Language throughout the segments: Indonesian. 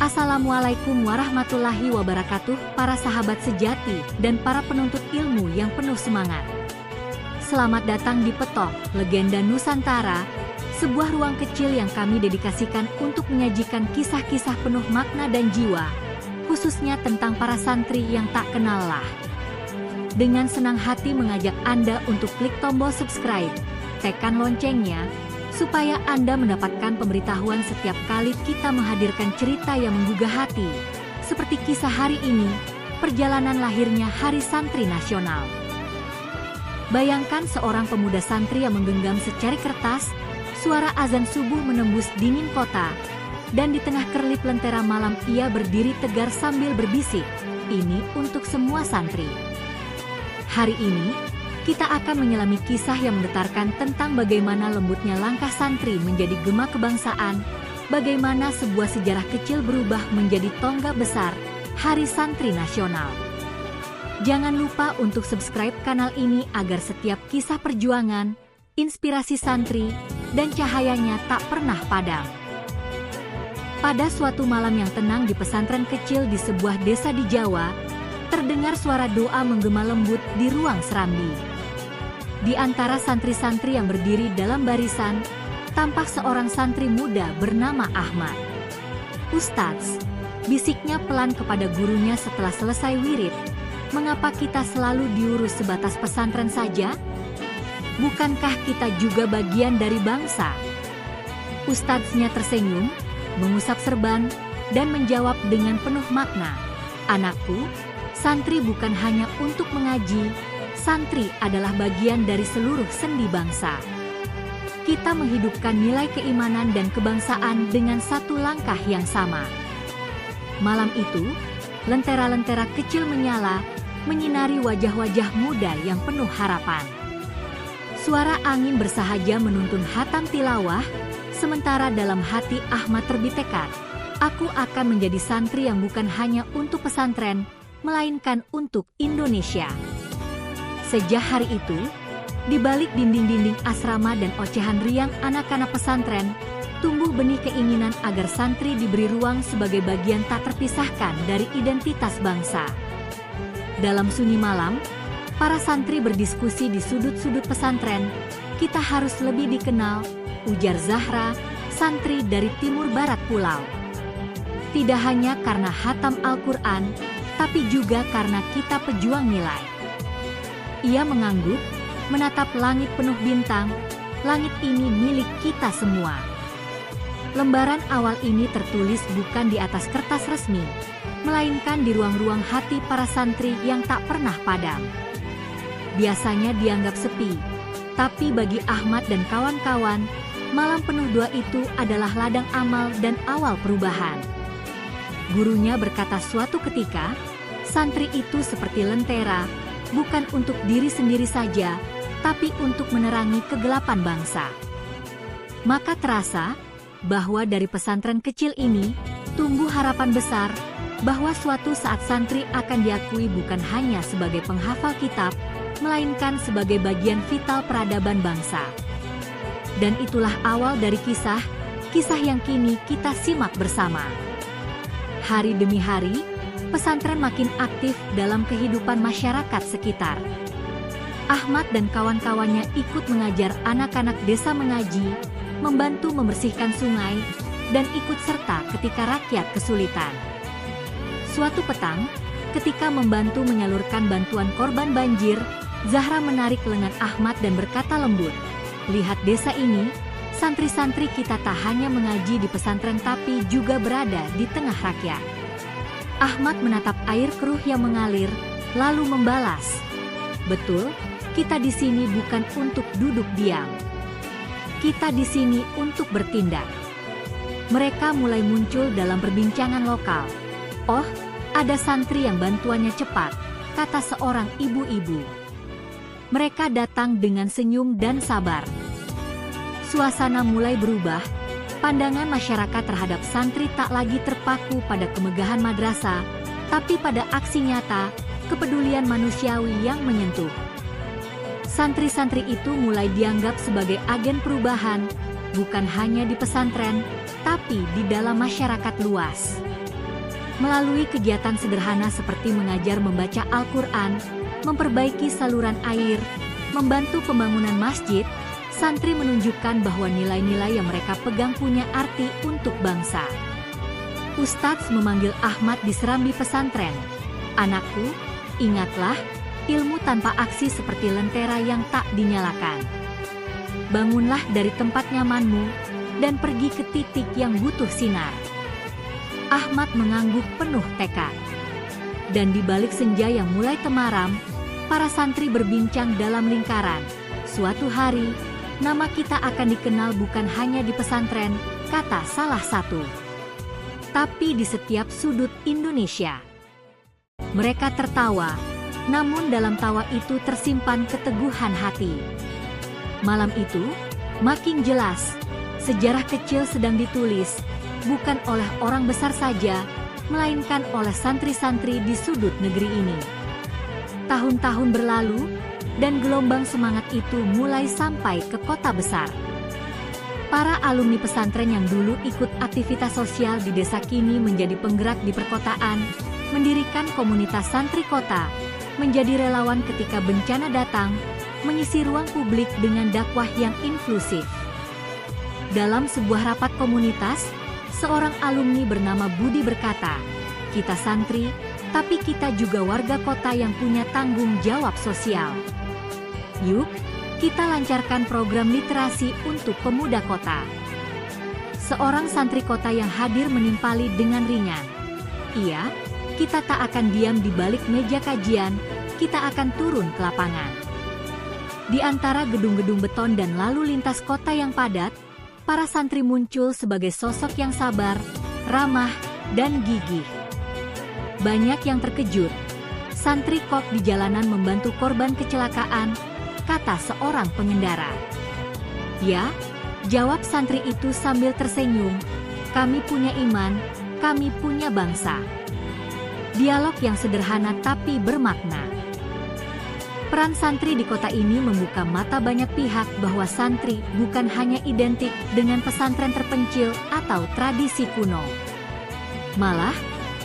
Assalamualaikum warahmatullahi wabarakatuh, para sahabat sejati dan para penuntut ilmu yang penuh semangat. Selamat datang di Petok, Legenda Nusantara, sebuah ruang kecil yang kami dedikasikan untuk menyajikan kisah-kisah penuh makna dan jiwa, khususnya tentang para santri yang tak kenal lelah. Dengan senang hati mengajak Anda untuk klik tombol subscribe, tekan loncengnya, supaya Anda mendapatkan pemberitahuan setiap kali kita menghadirkan cerita yang menggugah hati, seperti kisah hari ini, perjalanan lahirnya Hari Santri Nasional. Bayangkan seorang pemuda santri yang menggenggam secari kertas, suara azan subuh menembus dingin kota, dan di tengah kerlip lentera malam ia berdiri tegar sambil berbisik, "Ini untuk semua santri." Hari ini, kita akan menyelami kisah yang menggetarkan tentang bagaimana lembutnya langkah santri menjadi gema kebangsaan, bagaimana sebuah sejarah kecil berubah menjadi tonggak besar, Hari Santri Nasional. Jangan lupa untuk subscribe kanal ini agar setiap kisah perjuangan, inspirasi santri, dan cahayanya tak pernah padam. Pada suatu malam yang tenang di pesantren kecil di sebuah desa di Jawa, terdengar suara doa menggema lembut di ruang serambi. Di antara santri-santri yang berdiri dalam barisan, tampak seorang santri muda bernama Ahmad. "Ustadz," bisiknya pelan kepada gurunya setelah selesai wirid, "mengapa kita selalu diurus sebatas pesantren saja? Bukankah kita juga bagian dari bangsa?" Ustadznya tersenyum, mengusap serban, dan menjawab dengan penuh makna, "Anakku, santri bukan hanya untuk mengaji, santri adalah bagian dari seluruh sendi bangsa. Kita menghidupkan nilai keimanan dan kebangsaan dengan satu langkah yang sama." Malam itu, lentera-lentera kecil menyala, menyinari wajah-wajah muda yang penuh harapan. Suara angin bersahaja menuntun hatam tilawah, sementara dalam hati Ahmad terbit tekad, "Aku akan menjadi santri yang bukan hanya untuk pesantren, melainkan untuk Indonesia." Sejak hari itu, di balik dinding-dinding asrama dan ocehan riang anak-anak pesantren, tumbuh benih keinginan agar santri diberi ruang sebagai bagian tak terpisahkan dari identitas bangsa. Dalam sunyi malam, para santri berdiskusi di sudut-sudut pesantren. "Kita harus lebih dikenal," ujar Zahra, santri dari timur barat pulau. "Tidak hanya karena hatam Al-Quran, tapi juga karena kita pejuang nilai." Ia mengangguk, menatap langit penuh bintang. "Langit ini milik kita semua." Lembaran awal ini tertulis bukan di atas kertas resmi, melainkan di ruang-ruang hati para santri yang tak pernah padam. Biasanya dianggap sepi, tapi bagi Ahmad dan kawan-kawan, malam penuh doa itu adalah ladang amal dan awal perubahan. Gurunya berkata suatu ketika, santri itu seperti lentera, bukan untuk diri sendiri saja, tapi untuk menerangi kegelapan bangsa. Maka terasa bahwa dari pesantren kecil ini tumbuh harapan besar bahwa suatu saat santri akan diakui bukan hanya sebagai penghafal kitab, melainkan sebagai bagian vital peradaban bangsa. Dan itulah awal dari kisah yang kini kita simak bersama. Hari demi hari, pesantren makin aktif dalam kehidupan masyarakat sekitar. Ahmad dan kawan-kawannya ikut mengajar anak-anak desa mengaji, membantu membersihkan sungai, dan ikut serta ketika rakyat kesulitan. Suatu petang, ketika membantu menyalurkan bantuan korban banjir, Zahra menarik lengan Ahmad dan berkata lembut, "Lihat desa ini, santri-santri kita tak hanya mengaji di pesantren tapi juga berada di tengah rakyat." Ahmad menatap air keruh yang mengalir, lalu membalas, "Betul, kita di sini bukan untuk duduk diam. Kita di sini untuk bertindak." Mereka mulai muncul dalam perbincangan lokal. "Oh, ada santri yang bantuannya cepat," kata seorang ibu-ibu. Mereka datang dengan senyum dan sabar. Suasana mulai berubah. Pandangan masyarakat terhadap santri tak lagi terpaku pada kemegahan madrasah, tapi pada aksi nyata, kepedulian manusiawi yang menyentuh. Santri-santri itu mulai dianggap sebagai agen perubahan, bukan hanya di pesantren, tapi di dalam masyarakat luas. Melalui kegiatan sederhana seperti mengajar membaca Al-Quran, memperbaiki saluran air, membantu pembangunan masjid, santri menunjukkan bahwa nilai-nilai yang mereka pegang punya arti untuk bangsa. Ustadz memanggil Ahmad di serambi pesantren. "Anakku, ingatlah, ilmu tanpa aksi seperti lentera yang tak dinyalakan. Bangunlah dari tempat nyamanmu dan pergi ke titik yang butuh sinar." Ahmad mengangguk penuh tekad. Dan di balik senja yang mulai temaram, para santri berbincang dalam lingkaran. "Suatu hari, nama kita akan dikenal bukan hanya di pesantren," kata salah satu, "tapi di setiap sudut Indonesia." Mereka tertawa, namun dalam tawa itu tersimpan keteguhan hati. Malam itu, makin jelas, sejarah kecil sedang ditulis, bukan oleh orang besar saja, melainkan oleh santri-santri di sudut negeri ini. Tahun-tahun berlalu, dan gelombang semangat itu mulai sampai ke kota besar. Para alumni pesantren yang dulu ikut aktivitas sosial di desa kini menjadi penggerak di perkotaan, mendirikan komunitas santri kota, menjadi relawan ketika bencana datang, mengisi ruang publik dengan dakwah yang inklusif. Dalam sebuah rapat komunitas, seorang alumni bernama Budi berkata, "Kita santri, tapi kita juga warga kota yang punya tanggung jawab sosial. Yuk, kita lancarkan program literasi untuk pemuda kota." Seorang santri kota yang hadir menimpali dengan ringan, "Iya, kita tak akan diam di balik meja kajian, kita akan turun ke lapangan." Di antara gedung-gedung beton dan lalu lintas kota yang padat, para santri muncul sebagai sosok yang sabar, ramah, dan gigih. Banyak yang terkejut. "Santri kok di jalanan membantu korban kecelakaan," kata seorang pengendara. "Ya," jawab santri itu sambil tersenyum, "kami punya iman, kami punya bangsa." Dialog yang sederhana tapi bermakna. Peran santri di kota ini membuka mata banyak pihak bahwa santri bukan hanya identik dengan pesantren terpencil atau tradisi kuno. Malah,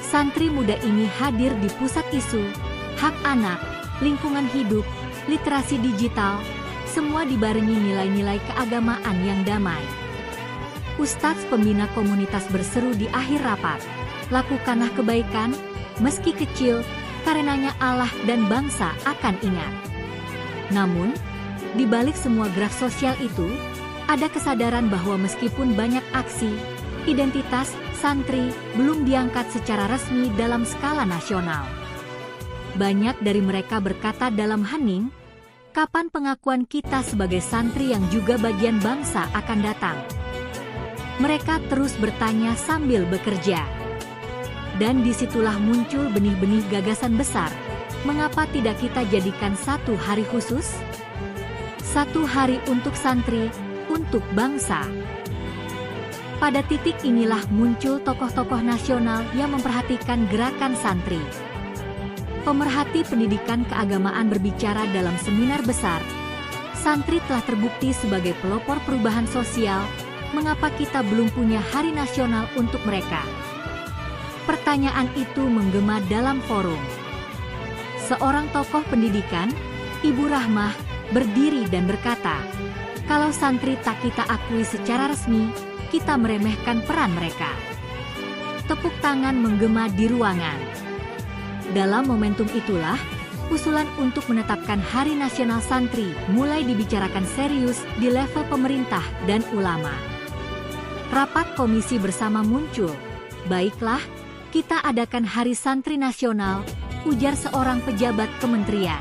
santri muda ini hadir di pusat isu, hak anak, lingkungan hidup, literasi digital, semua dibarengi nilai-nilai keagamaan yang damai. Ustadz pembina komunitas berseru di akhir rapat, "Lakukanlah kebaikan, meski kecil, karenanya Allah dan bangsa akan ingat." Namun, di balik semua gerak sosial itu, ada kesadaran bahwa meskipun banyak aksi, identitas santri belum diangkat secara resmi dalam skala nasional. Banyak dari mereka berkata dalam hening, "Kapan pengakuan kita sebagai santri yang juga bagian bangsa akan datang?" Mereka terus bertanya sambil bekerja. Dan disitulah muncul benih-benih gagasan besar. Mengapa tidak kita jadikan satu hari khusus? Satu hari untuk santri, untuk bangsa. Pada titik inilah muncul tokoh-tokoh nasional yang memperhatikan gerakan santri. Pemerhati pendidikan keagamaan berbicara dalam seminar besar. "Santri telah terbukti sebagai pelopor perubahan sosial, mengapa kita belum punya hari nasional untuk mereka?" Pertanyaan itu menggema dalam forum. Seorang tokoh pendidikan, Ibu Rahmah, berdiri dan berkata, "Kalau santri tak kita akui secara resmi, kita meremehkan peran mereka." Tepuk tangan menggema di ruangan. Dalam momentum itulah, usulan untuk menetapkan Hari Nasional Santri mulai dibicarakan serius di level pemerintah dan ulama. Rapat komisi bersama muncul. "Baiklah, kita adakan Hari Santri Nasional," ujar seorang pejabat kementerian.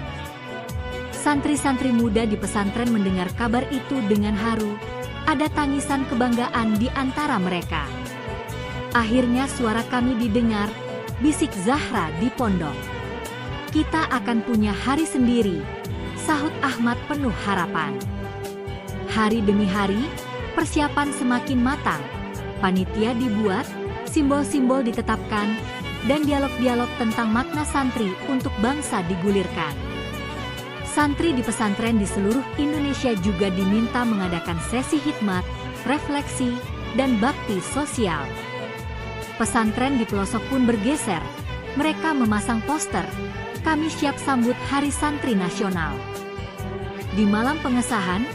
Santri-santri muda di pesantren mendengar kabar itu dengan haru. Ada tangisan kebanggaan di antara mereka. "Akhirnya suara kami didengar," bisik Zahra di pondok. "Kita akan punya hari sendiri," sahut Ahmad penuh harapan. Hari demi hari, persiapan semakin matang. Panitia dibuat, simbol-simbol ditetapkan, dan dialog-dialog tentang makna santri untuk bangsa digulirkan. Santri di pesantren di seluruh Indonesia juga diminta mengadakan sesi hikmat, refleksi, dan bakti sosial. Pesantren di pelosok pun bergeser. Mereka memasang poster, "Kami siap sambut Hari Santri Nasional." Di malam pengesahan,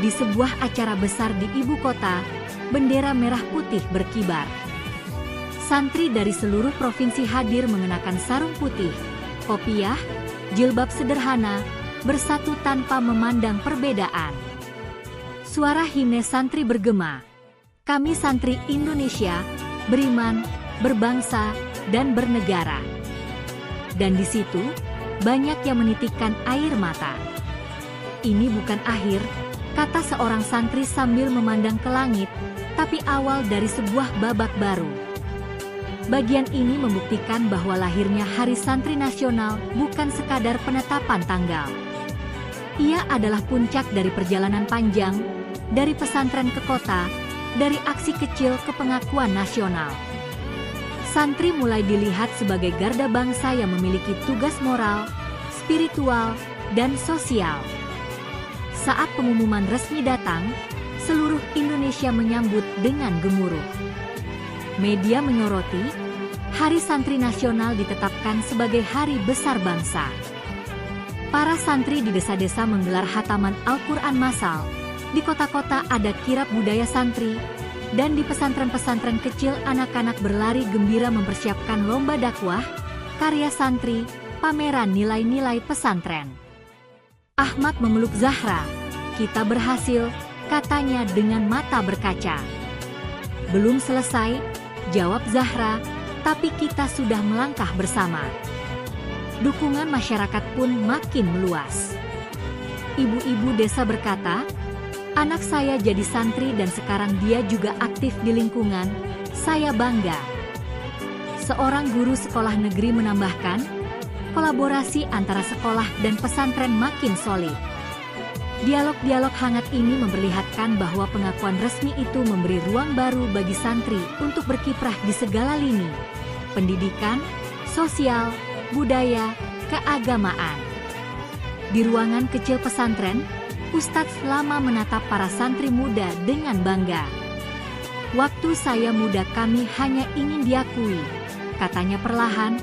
di sebuah acara besar di ibu kota, bendera merah putih berkibar. Santri dari seluruh provinsi hadir mengenakan sarung putih, kopiah, jilbab sederhana, bersatu tanpa memandang perbedaan. Suara himne santri bergema, "Kami santri Indonesia, beriman, berbangsa, dan bernegara." Dan di situ, banyak yang menitikkan air mata. "Ini bukan akhir," kata seorang santri sambil memandang ke langit, "tapi awal dari sebuah babak baru." Bagian ini membuktikan bahwa lahirnya Hari Santri Nasional bukan sekadar penetapan tanggal. Ia adalah puncak dari perjalanan panjang, dari pesantren ke kota, dari aksi kecil ke pengakuan nasional. Santri mulai dilihat sebagai garda bangsa yang memiliki tugas moral, spiritual, dan sosial. Saat pengumuman resmi datang, seluruh Indonesia menyambut dengan gemuruh. Media menyoroti, Hari Santri Nasional ditetapkan sebagai hari besar bangsa. Para santri di desa-desa menggelar khataman Al-Quran massal, di kota-kota ada kirab budaya santri, dan di pesantren-pesantren kecil anak-anak berlari gembira mempersiapkan lomba dakwah, karya santri, pameran nilai-nilai pesantren. Ahmad memeluk Zahra. "Kita berhasil," katanya dengan mata berkaca. "Belum selesai," jawab Zahra, "tapi kita sudah melangkah bersama." Dukungan masyarakat pun makin meluas. Ibu-ibu desa berkata, "Anak saya jadi santri dan sekarang dia juga aktif di lingkungan, saya bangga." Seorang guru sekolah negeri menambahkan, kolaborasi antara sekolah dan pesantren makin solid. Dialog-dialog hangat ini memperlihatkan bahwa pengakuan resmi itu memberi ruang baru bagi santri untuk berkiprah di segala lini: pendidikan, sosial, budaya, keagamaan. Di ruangan kecil pesantren, Ustadz lama menatap para santri muda dengan bangga. "Waktu saya muda kami hanya ingin diakui," katanya perlahan.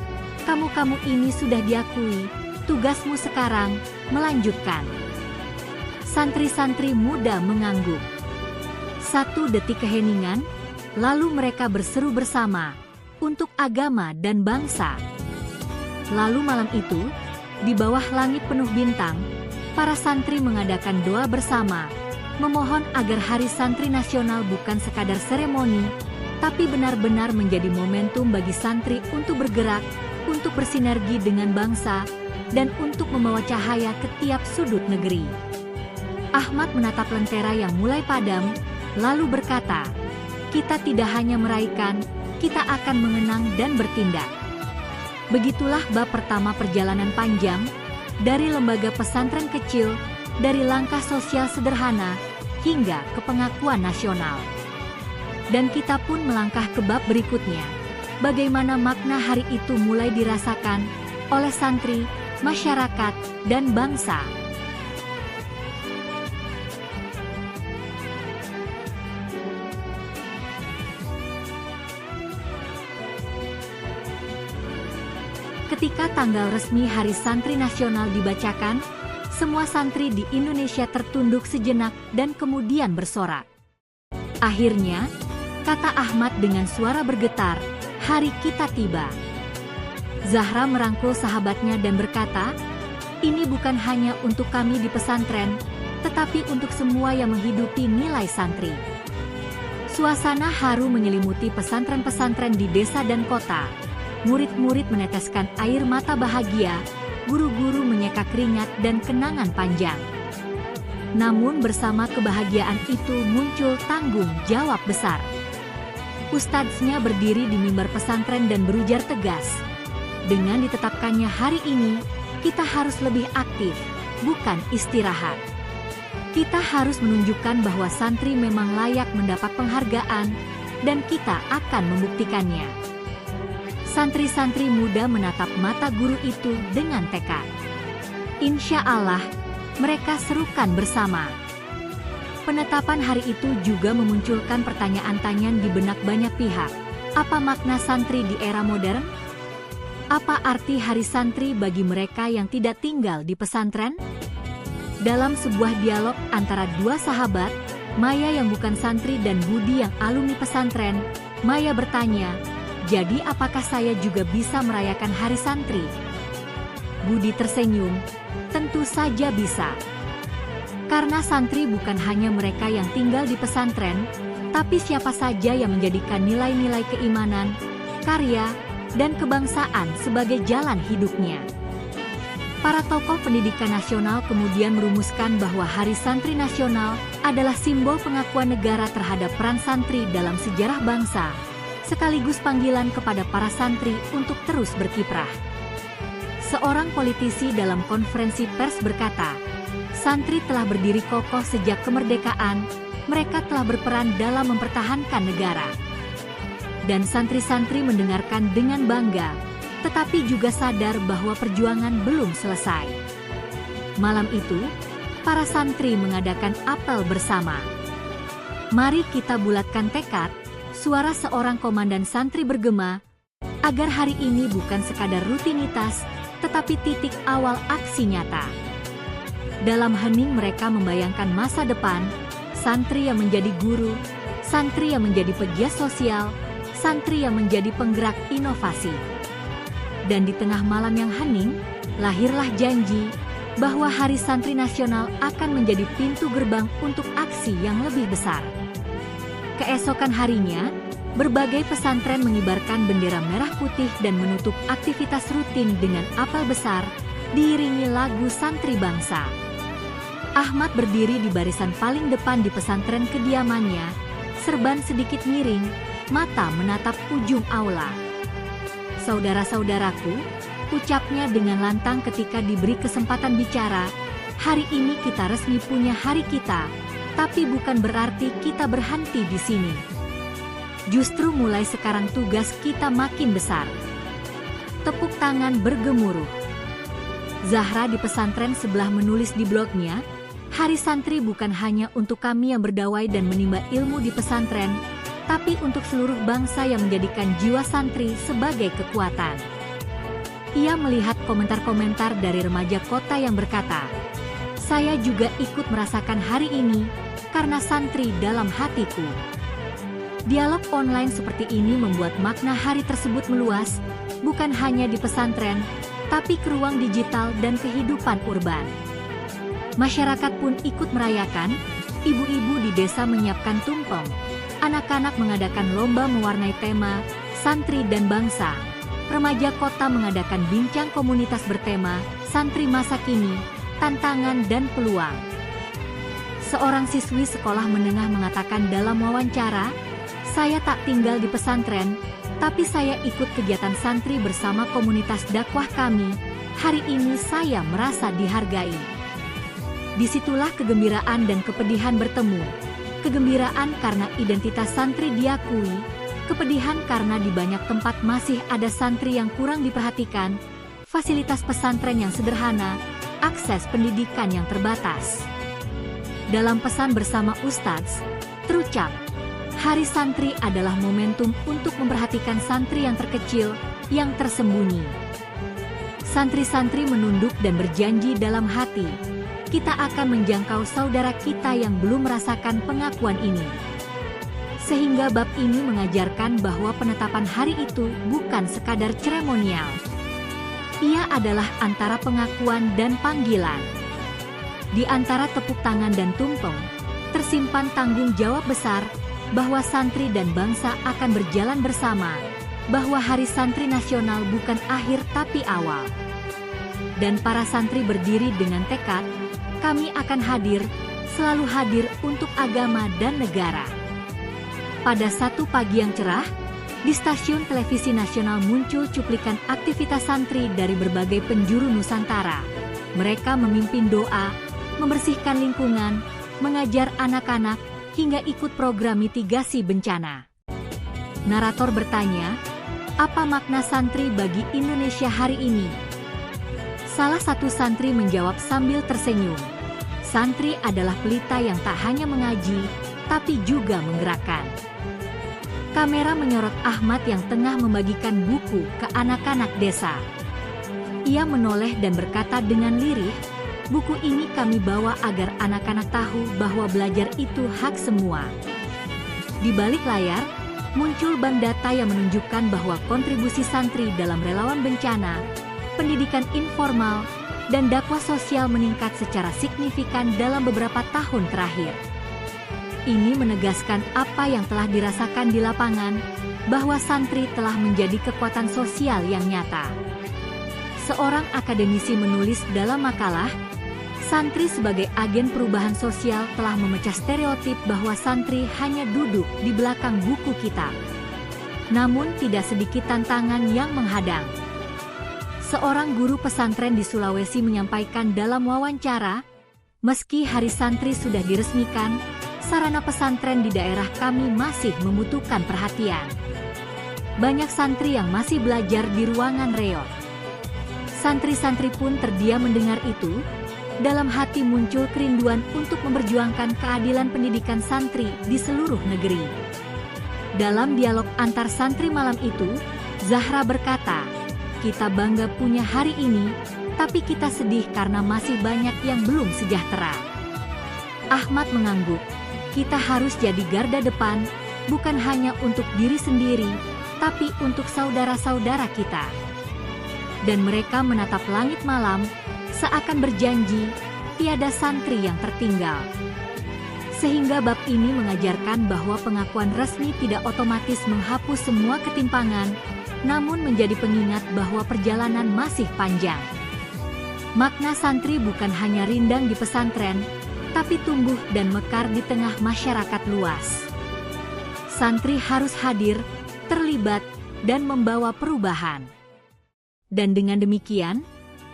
"Kamu-kamu ini sudah diakui, tugasmu sekarang melanjutkan." Santri-santri muda mengangguk. 1 detik keheningan, lalu mereka berseru bersama, "Untuk agama dan bangsa." Lalu malam itu, di bawah langit penuh bintang, para santri mengadakan doa bersama, memohon agar Hari Santri Nasional bukan sekadar seremoni, tapi benar-benar menjadi momentum bagi santri untuk bergerak, untuk bersinergi dengan bangsa, dan untuk membawa cahaya ke tiap sudut negeri. Ahmad menatap lentera yang mulai padam, lalu berkata, "Kita tidak hanya meraihkan, kita akan mengenang dan bertindak." Begitulah bab pertama perjalanan panjang, dari lembaga pesantren kecil, dari langkah sosial sederhana, hingga ke pengakuan nasional. Dan kita pun melangkah ke bab berikutnya, bagaimana makna hari itu mulai dirasakan oleh santri, masyarakat, dan bangsa. Ketika tanggal resmi Hari Santri Nasional dibacakan, semua santri di Indonesia tertunduk sejenak dan kemudian bersorak. "Akhirnya," kata Ahmad dengan suara bergetar, "hari kita tiba." Zahra merangkul sahabatnya dan berkata, "Ini bukan hanya untuk kami di pesantren, tetapi untuk semua yang menghidupi nilai santri." Suasana haru menyelimuti pesantren-pesantren di desa dan kota. Murid-murid meneteskan air mata bahagia, guru-guru menyeka keringat dan kenangan panjang. Namun bersama kebahagiaan itu muncul tanggung jawab besar. Ustadznya berdiri di mimbar pesantren dan berujar tegas, "Dengan ditetapkannya hari ini, kita harus lebih aktif, bukan istirahat. Kita harus menunjukkan bahwa santri memang layak mendapat penghargaan, dan kita akan membuktikannya." Santri-santri muda menatap mata guru itu dengan tekad. "Insya Allah," mereka serukan bersama. Penetapan hari itu juga memunculkan pertanyaan-tanyaan di benak banyak pihak. Apa makna santri di era modern? Apa arti Hari Santri bagi mereka yang tidak tinggal di pesantren? Dalam sebuah dialog antara dua sahabat, Maya yang bukan santri dan Budi yang alumni pesantren, Maya bertanya, "Jadi apakah saya juga bisa merayakan Hari Santri?" Budi tersenyum, "Tentu saja bisa. Karena santri bukan hanya mereka yang tinggal di pesantren, tapi siapa saja yang menjadikan nilai-nilai keimanan, karya, dan kebangsaan sebagai jalan hidupnya." Para tokoh pendidikan nasional kemudian merumuskan bahwa Hari Santri Nasional adalah simbol pengakuan negara terhadap peran santri dalam sejarah bangsa, sekaligus panggilan kepada para santri untuk terus berkiprah. Seorang politisi dalam konferensi pers berkata, "Santri telah berdiri kokoh sejak kemerdekaan, mereka telah berperan dalam mempertahankan negara." Dan santri-santri mendengarkan dengan bangga, tetapi juga sadar bahwa perjuangan belum selesai. Malam itu, para santri mengadakan apel bersama. "Mari kita bulatkan tekad," suara seorang komandan santri bergema, "agar hari ini bukan sekadar rutinitas, tetapi titik awal aksi nyata." Dalam hening mereka membayangkan masa depan, santri yang menjadi guru, santri yang menjadi pegiat sosial, santri yang menjadi penggerak inovasi. Dan di tengah malam yang hening, lahirlah janji bahwa Hari Santri Nasional akan menjadi pintu gerbang untuk aksi yang lebih besar. Keesokan harinya, berbagai pesantren mengibarkan bendera merah putih dan menutup aktivitas rutin dengan apel besar, diiringi lagu Santri Bangsa. Ahmad berdiri di barisan paling depan di pesantren kediamannya, serban sedikit miring, mata menatap ujung aula. "Saudara-saudaraku," ucapnya dengan lantang ketika diberi kesempatan bicara, "hari ini kita resmi punya hari kita, tapi bukan berarti kita berhenti di sini. Justru mulai sekarang tugas kita makin besar." Tepuk tangan bergemuruh. Zahra di pesantren sebelah menulis di blognya, "Hari Santri bukan hanya untuk kami yang berdawai dan menimba ilmu di pesantren, tapi untuk seluruh bangsa yang menjadikan jiwa santri sebagai kekuatan." Ia melihat komentar-komentar dari remaja kota yang berkata, "Saya juga ikut merasakan hari ini, karena santri dalam hatiku." Dialog online seperti ini membuat makna hari tersebut meluas, bukan hanya di pesantren, tapi ke ruang digital dan kehidupan urban. Masyarakat pun ikut merayakan, ibu-ibu di desa menyiapkan tumpeng, anak-anak mengadakan lomba mewarnai tema Santri dan Bangsa, remaja kota mengadakan bincang komunitas bertema Santri Masa Kini, Tantangan dan Peluang. Seorang siswi sekolah menengah mengatakan dalam wawancara, "Saya tak tinggal di pesantren, tapi saya ikut kegiatan santri bersama komunitas dakwah kami. Hari ini saya merasa dihargai." Disitulah kegembiraan dan kepedihan bertemu. Kegembiraan karena identitas santri diakui, kepedihan karena di banyak tempat masih ada santri yang kurang diperhatikan, fasilitas pesantren yang sederhana, akses pendidikan yang terbatas. Dalam pesan bersama Ustadz, terucap, "Hari Santri adalah momentum untuk memperhatikan santri yang terkecil, yang tersembunyi." Santri-santri menunduk dan berjanji dalam hati, kita akan menjangkau saudara kita yang belum merasakan pengakuan ini. Sehingga bab ini mengajarkan bahwa penetapan hari itu bukan sekadar seremonial. Ia adalah antara pengakuan dan panggilan. Di antara tepuk tangan dan tumpeng, tersimpan tanggung jawab besar bahwa santri dan bangsa akan berjalan bersama, bahwa Hari Santri Nasional bukan akhir tapi awal. Dan para santri berdiri dengan tekad, kami akan hadir, selalu hadir untuk agama dan negara. Pada satu pagi yang cerah, di stasiun televisi nasional muncul cuplikan aktivitas santri dari berbagai penjuru Nusantara. Mereka memimpin doa, membersihkan lingkungan, mengajar anak-anak, hingga ikut program mitigasi bencana. Narator bertanya, "Apa makna santri bagi Indonesia hari ini?" Salah satu santri menjawab sambil tersenyum, "Santri adalah pelita yang tak hanya mengaji, tapi juga menggerakkan." Kamera menyorot Ahmad yang tengah membagikan buku ke anak-anak desa. Ia menoleh dan berkata dengan lirih, "Buku ini kami bawa agar anak-anak tahu bahwa belajar itu hak semua." Di balik layar, muncul bank data yang menunjukkan bahwa kontribusi santri dalam relawan bencana, pendidikan informal, dan dakwah sosial meningkat secara signifikan dalam beberapa tahun terakhir. Ini menegaskan apa yang telah dirasakan di lapangan, bahwa santri telah menjadi kekuatan sosial yang nyata. Seorang akademisi menulis dalam makalah, santri sebagai agen perubahan sosial telah memecah stereotip bahwa santri hanya duduk di belakang buku kitab. Namun tidak sedikit tantangan yang menghadang. Seorang guru pesantren di Sulawesi menyampaikan dalam wawancara, "Meski hari santri sudah diresmikan, sarana pesantren di daerah kami masih membutuhkan perhatian. Banyak santri yang masih belajar di ruangan reot." Santri-santri pun terdiam mendengar itu. Dalam hati muncul kerinduan untuk memperjuangkan keadilan pendidikan santri di seluruh negeri. Dalam dialog antar santri malam itu, Zahra berkata, "Kita bangga punya hari ini, tapi kita sedih karena masih banyak yang belum sejahtera." Ahmad mengangguk, "Kita harus jadi garda depan, bukan hanya untuk diri sendiri, tapi untuk saudara-saudara kita." Dan mereka menatap langit malam, seakan berjanji, tiada santri yang tertinggal. Sehingga bab ini mengajarkan bahwa pengakuan resmi tidak otomatis menghapus semua ketimpangan, namun menjadi pengingat bahwa perjalanan masih panjang. Makna santri bukan hanya rindang di pesantren, tapi tumbuh dan mekar di tengah masyarakat luas. Santri harus hadir, terlibat, dan membawa perubahan. Dan dengan demikian,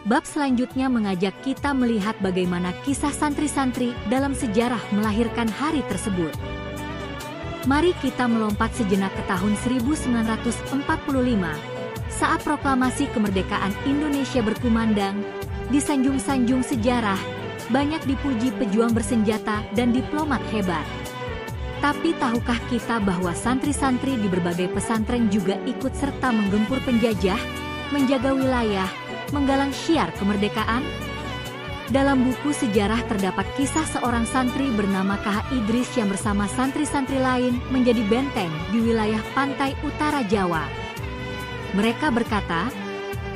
bab selanjutnya mengajak kita melihat bagaimana kisah santri-santri dalam sejarah melahirkan hari tersebut. Mari kita melompat sejenak ke tahun 1945, saat proklamasi kemerdekaan Indonesia berkumandang. Di sanjung-sanjung sejarah, banyak dipuji pejuang bersenjata dan diplomat hebat. Tapi tahukah kita bahwa santri-santri di berbagai pesantren juga ikut serta menggempur penjajah, menjaga wilayah, menggalang syiar kemerdekaan? Dalam buku sejarah terdapat kisah seorang santri bernama Kh. Idris yang bersama santri-santri lain menjadi benteng di wilayah pantai utara Jawa. Mereka berkata,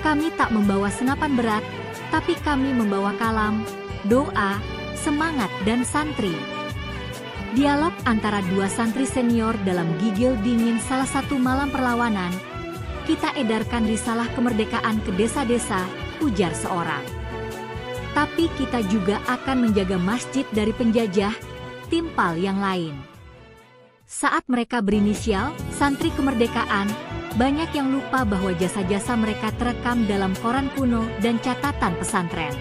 "Kami tak membawa senapan berat, tapi kami membawa kalam, doa, semangat dan santri." Dialog antara dua santri senior dalam gigil dingin salah satu malam perlawanan. "Kita edarkan risalah kemerdekaan ke desa-desa," ujar seorang. "Tapi kita juga akan menjaga masjid dari penjajah," timpal yang lain. Saat mereka berinisial, santri kemerdekaan, banyak yang lupa bahwa jasa-jasa mereka terekam dalam koran kuno dan catatan pesantren.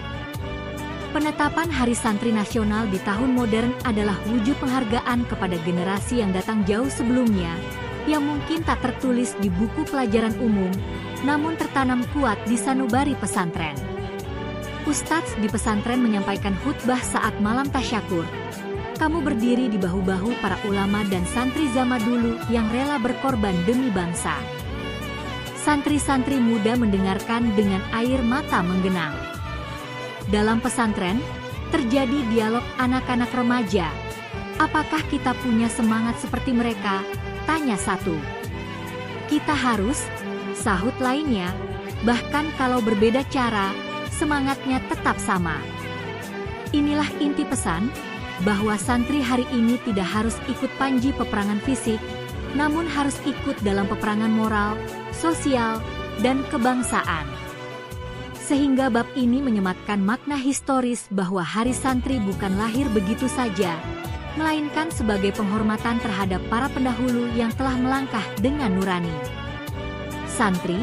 Penetapan Hari Santri Nasional di tahun modern adalah wujud penghargaan kepada generasi yang datang jauh sebelumnya, yang mungkin tak tertulis di buku pelajaran umum, namun tertanam kuat di sanubari pesantren. Ustadz di pesantren menyampaikan khutbah saat malam tasyakur. "Kamu berdiri di bahu-bahu para ulama dan santri zaman dulu yang rela berkorban demi bangsa." Santri-santri muda mendengarkan dengan air mata menggenang. Dalam pesantren, terjadi dialog anak-anak remaja. "Apakah kita punya semangat seperti mereka?" tanya satu. "Kita harus," sahut lainnya, "bahkan kalau berbeda cara, semangatnya tetap sama." Inilah inti pesan, bahwa santri hari ini tidak harus ikut panji peperangan fisik, namun harus ikut dalam peperangan moral, sosial, dan kebangsaan. Sehingga bab ini menyematkan makna historis bahwa Hari Santri bukan lahir begitu saja, melainkan sebagai penghormatan terhadap para pendahulu yang telah melangkah dengan nurani. Santri,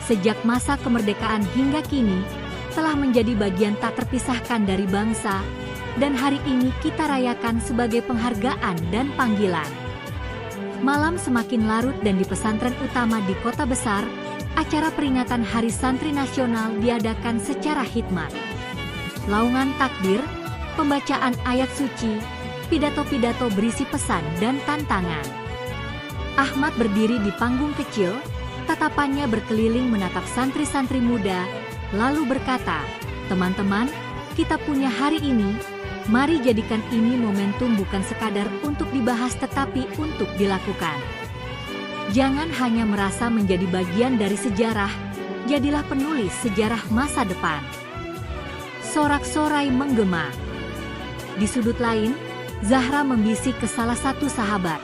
sejak masa kemerdekaan hingga kini, telah menjadi bagian tak terpisahkan dari bangsa, dan hari ini kita rayakan sebagai penghargaan dan panggilan. Malam semakin larut dan di pesantren utama di kota besar, acara peringatan Hari Santri Nasional diadakan secara hikmat. Laungan takbir, pembacaan ayat suci, pidato-pidato berisi pesan dan tantangan. Ahmad berdiri di panggung kecil, tatapannya berkeliling menatap santri-santri muda, lalu berkata, "Teman-teman, kita punya hari ini, mari jadikan ini momentum bukan sekadar untuk dibahas tetapi untuk dilakukan. Jangan hanya merasa menjadi bagian dari sejarah, jadilah penulis sejarah masa depan." Sorak-sorai menggema. Di sudut lain, Zahra membisik ke salah satu sahabat,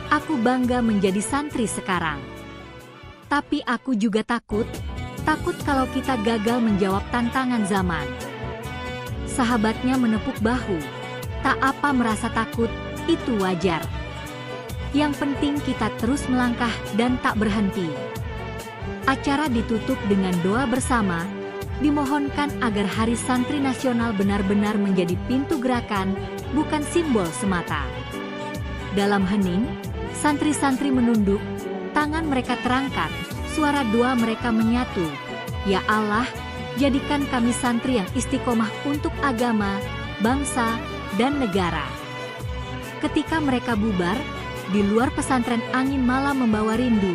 "Aku bangga menjadi santri sekarang. Tapi aku juga takut kalau kita gagal menjawab tantangan zaman." Sahabatnya menepuk bahu, "Tak apa merasa takut, itu wajar. Yang penting kita terus melangkah dan tak berhenti." Acara ditutup dengan doa bersama, dimohonkan agar Hari Santri Nasional benar-benar menjadi pintu gerakan, bukan simbol semata. Dalam hening, santri-santri menunduk, tangan mereka terangkat, suara doa mereka menyatu. "Ya Allah, jadikan kami santri yang istiqomah untuk agama, bangsa, dan negara." Ketika mereka bubar, di luar pesantren angin malam membawa rindu.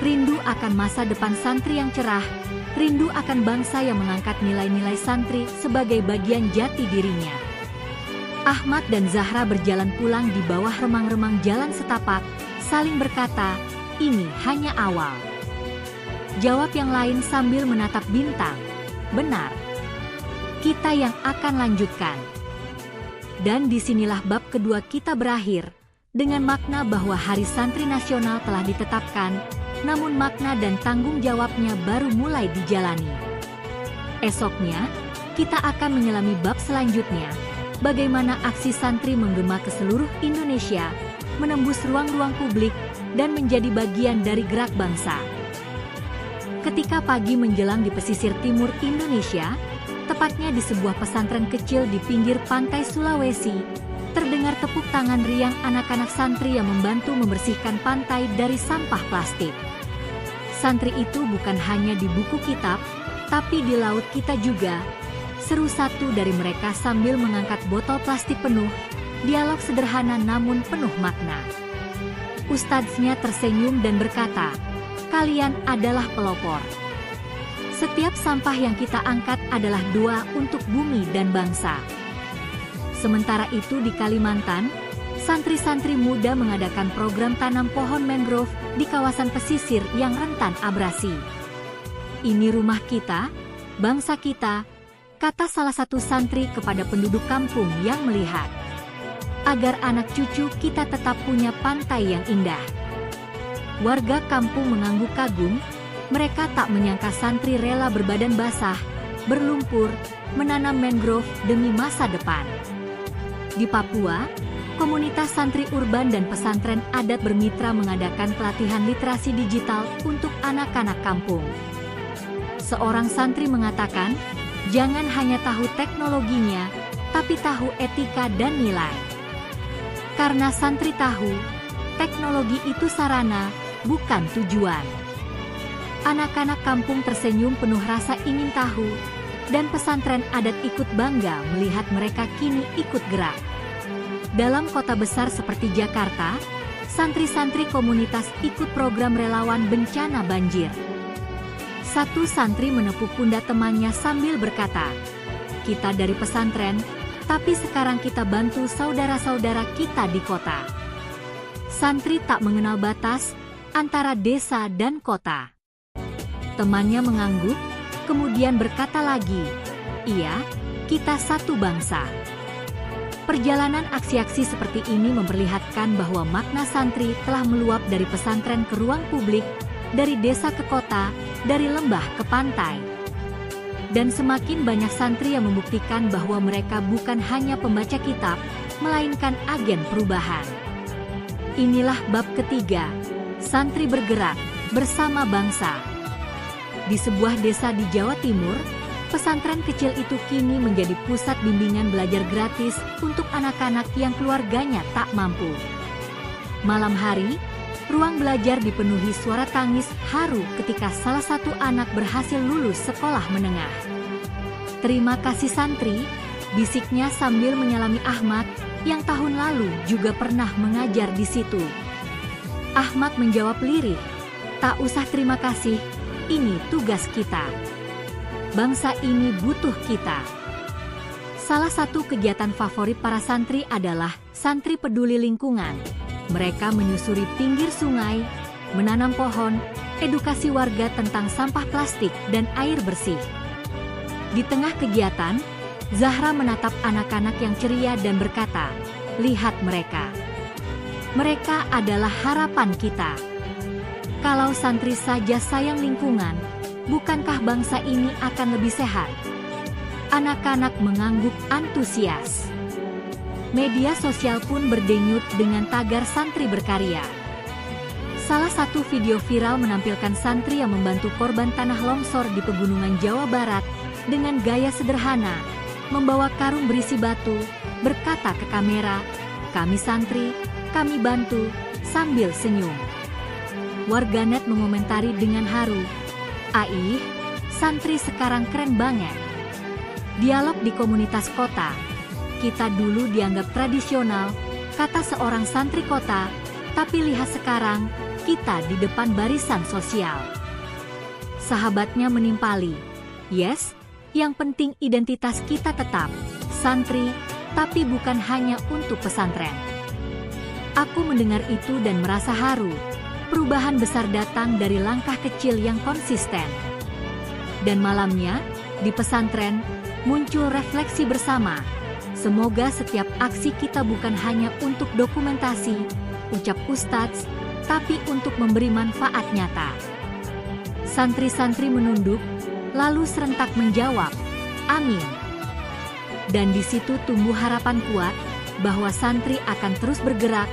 Rindu akan masa depan santri yang cerah, rindu akan bangsa yang mengangkat nilai-nilai santri sebagai bagian jati dirinya. Ahmad dan Zahra berjalan pulang di bawah remang-remang jalan setapak, saling berkata, "Ini hanya awal." Jawab yang lain sambil menatap bintang, "Benar. Kita yang akan lanjutkan." Dan disinilah bab kedua kita berakhir, dengan makna bahwa Hari Santri Nasional telah ditetapkan, namun makna dan tanggung jawabnya baru mulai dijalani. Esoknya, kita akan menyelami bab selanjutnya, bagaimana aksi santri menggema ke seluruh Indonesia, menembus ruang-ruang publik, dan menjadi bagian dari gerak bangsa. Ketika pagi menjelang di pesisir timur Indonesia, tepatnya di sebuah pesantren kecil di pinggir pantai Sulawesi, terdengar tepuk tangan riang anak-anak santri yang membantu membersihkan pantai dari sampah plastik. Santri itu bukan hanya di buku kitab, tapi di laut kita juga, seru satu dari mereka sambil mengangkat botol plastik penuh, dialog sederhana namun penuh makna. Ustadznya tersenyum dan berkata, "Kalian adalah pelopor. Setiap sampah yang kita angkat adalah doa untuk bumi dan bangsa." Sementara itu di Kalimantan, santri-santri muda mengadakan program tanam pohon mangrove di kawasan pesisir yang rentan abrasi. "Ini rumah kita, bangsa kita," kata salah satu santri kepada penduduk kampung yang melihat. "Agar anak cucu kita tetap punya pantai yang indah." Warga kampung mengangguk kagum, mereka tak menyangka santri rela berbadan basah, berlumpur, menanam mangrove demi masa depan. Di Papua, komunitas santri urban dan pesantren adat bermitra mengadakan pelatihan literasi digital untuk anak-anak kampung. Seorang santri mengatakan, "Jangan hanya tahu teknologinya, tapi tahu etika dan nilai." Karena santri tahu, teknologi itu sarana, bukan tujuan. Anak-anak kampung tersenyum penuh rasa ingin tahu, dan pesantren adat ikut bangga melihat mereka kini ikut gerak. Dalam kota besar seperti Jakarta, santri-santri komunitas ikut program relawan bencana banjir. Satu santri menepuk pundak temannya sambil berkata, "Kita dari pesantren, tapi sekarang kita bantu saudara-saudara kita di kota." Santri tak mengenal batas antara desa dan kota. Temannya mengangguk, kemudian berkata lagi, "Iya, kita satu bangsa." Perjalanan aksi-aksi seperti ini memperlihatkan bahwa makna santri telah meluap dari pesantren ke ruang publik, dari desa ke kota, dari lembah ke pantai. Dan semakin banyak santri yang membuktikan bahwa mereka bukan hanya pembaca kitab, melainkan agen perubahan. Inilah bab ketiga, santri bergerak bersama bangsa. Di sebuah desa di Jawa Timur, pesantren kecil itu kini menjadi pusat bimbingan belajar gratis untuk anak-anak yang keluarganya tak mampu. Malam hari, ruang belajar dipenuhi suara tangis haru ketika salah satu anak berhasil lulus sekolah menengah. "Terima kasih santri," bisiknya sambil menyalami Ahmad, yang tahun lalu juga pernah mengajar di situ. Ahmad menjawab lirih, "Tak usah terima kasih, ini tugas kita. Bangsa ini butuh kita." Salah satu kegiatan favorit para santri adalah santri peduli lingkungan. Mereka menyusuri pinggir sungai, menanam pohon, edukasi warga tentang sampah plastik dan air bersih. Di tengah kegiatan, Zahra menatap anak-anak yang ceria dan berkata, "Lihat mereka. Mereka adalah harapan kita. Kalau santri saja sayang lingkungan, bukankah bangsa ini akan lebih sehat?" Anak-anak mengangguk antusias. Media sosial pun berdenyut dengan tagar santri berkarya. Salah satu video viral menampilkan santri yang membantu korban tanah longsor di pegunungan Jawa Barat dengan gaya sederhana, membawa karung berisi batu, berkata ke kamera, "Kami santri, kami bantu," sambil senyum. Warganet mengomentari dengan haru, "Aih, santri sekarang keren banget." Dialog di komunitas kota. "Kita dulu dianggap tradisional," kata seorang santri kota, "tapi lihat sekarang, kita di depan barisan sosial." Sahabatnya menimpali, "Yes, yang penting identitas kita tetap santri, tapi bukan hanya untuk pesantren." Aku mendengar itu dan merasa haru. Perubahan besar datang dari langkah kecil yang konsisten. Dan malamnya, di pesantren, muncul refleksi bersama. Semoga setiap aksi kita bukan hanya untuk dokumentasi, ucap Ustadz, tapi untuk memberi manfaat nyata. Santri-santri menunduk, lalu serentak menjawab, "Amin." Dan di situ tumbuh harapan kuat bahwa santri akan terus bergerak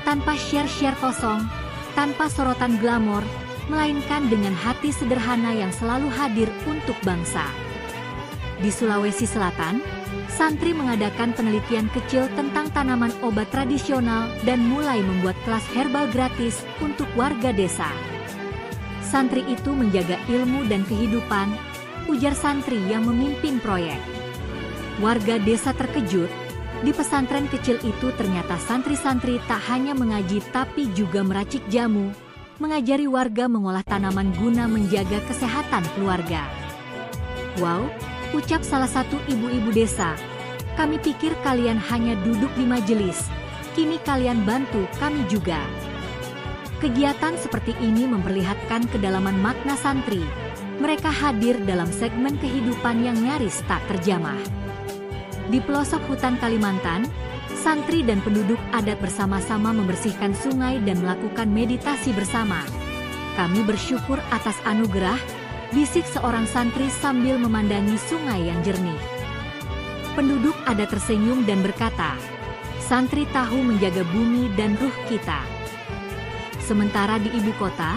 tanpa share-share kosong, tanpa sorotan glamor, melainkan dengan hati sederhana yang selalu hadir untuk bangsa. Di Sulawesi Selatan, santri mengadakan penelitian kecil tentang tanaman obat tradisional dan mulai membuat kelas herbal gratis untuk warga desa. Santri itu menjaga ilmu dan kehidupan, ujar santri yang memimpin proyek. Warga desa terkejut, di pesantren kecil itu ternyata santri-santri tak hanya mengaji tapi juga meracik jamu, mengajari warga mengolah tanaman guna menjaga kesehatan keluarga. "Wow," ucap salah satu ibu-ibu desa, "kami pikir kalian hanya duduk di majelis, kini kalian bantu kami juga." Kegiatan seperti ini memperlihatkan kedalaman makna santri. Mereka hadir dalam segmen kehidupan yang nyaris tak terjamah. Di pelosok hutan Kalimantan, santri dan penduduk adat bersama-sama membersihkan sungai dan melakukan meditasi bersama. "Kami bersyukur atas anugerah," bisik seorang santri sambil memandangi sungai yang jernih. Penduduk adat tersenyum dan berkata, "Santri tahu menjaga bumi dan ruh kita." Sementara di ibu kota,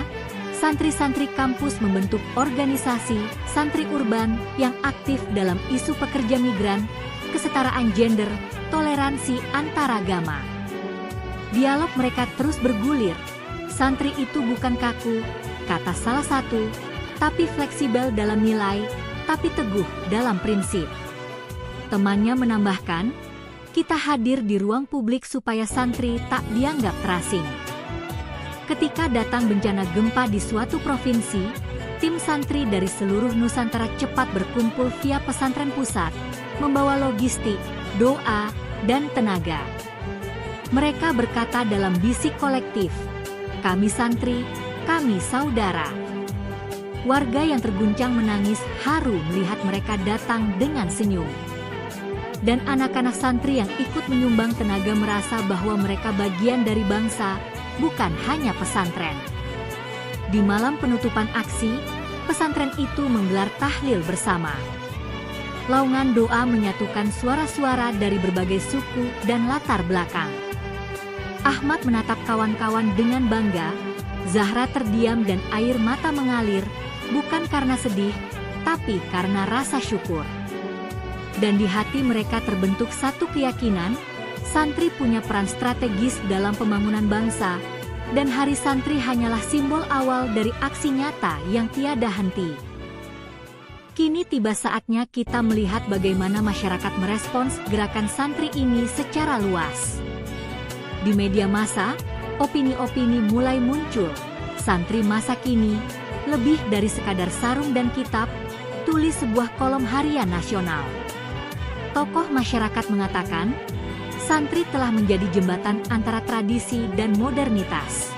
santri-santri kampus membentuk organisasi santri urban yang aktif dalam isu pekerja migran, kesetaraan gender, toleransi antaragama. Dialog mereka terus bergulir. "Santri itu bukan kaku," kata salah satu, "tapi fleksibel dalam nilai, tapi teguh dalam prinsip." Temannya menambahkan, "Kita hadir di ruang publik supaya santri tak dianggap terasing." Ketika datang bencana gempa di suatu provinsi, tim santri dari seluruh Nusantara cepat berkumpul via pesantren pusat, membawa logistik, doa, dan tenaga. Mereka berkata dalam bisik kolektif, "Kami santri, kami saudara." Warga yang terguncang menangis haru melihat mereka datang dengan senyum. Dan anak-anak santri yang ikut menyumbang tenaga merasa bahwa mereka bagian dari bangsa, bukan hanya pesantren. Di malam penutupan aksi, pesantren itu menggelar tahlil bersama. Laungan doa menyatukan suara-suara dari berbagai suku dan latar belakang. Ahmad menatap kawan-kawan dengan bangga, Zahra terdiam dan air mata mengalir, bukan karena sedih, tapi karena rasa syukur. Dan di hati mereka terbentuk satu keyakinan, santri punya peran strategis dalam pembangunan bangsa, dan Hari Santri hanyalah simbol awal dari aksi nyata yang tiada henti. Kini tiba saatnya kita melihat bagaimana masyarakat merespons gerakan santri ini secara luas. Di media massa, Opini-opini mulai muncul. Santri masa kini, lebih dari sekadar sarung dan kitab, tulis sebuah kolom harian nasional. Tokoh masyarakat mengatakan, santri telah menjadi jembatan antara tradisi dan modernitas.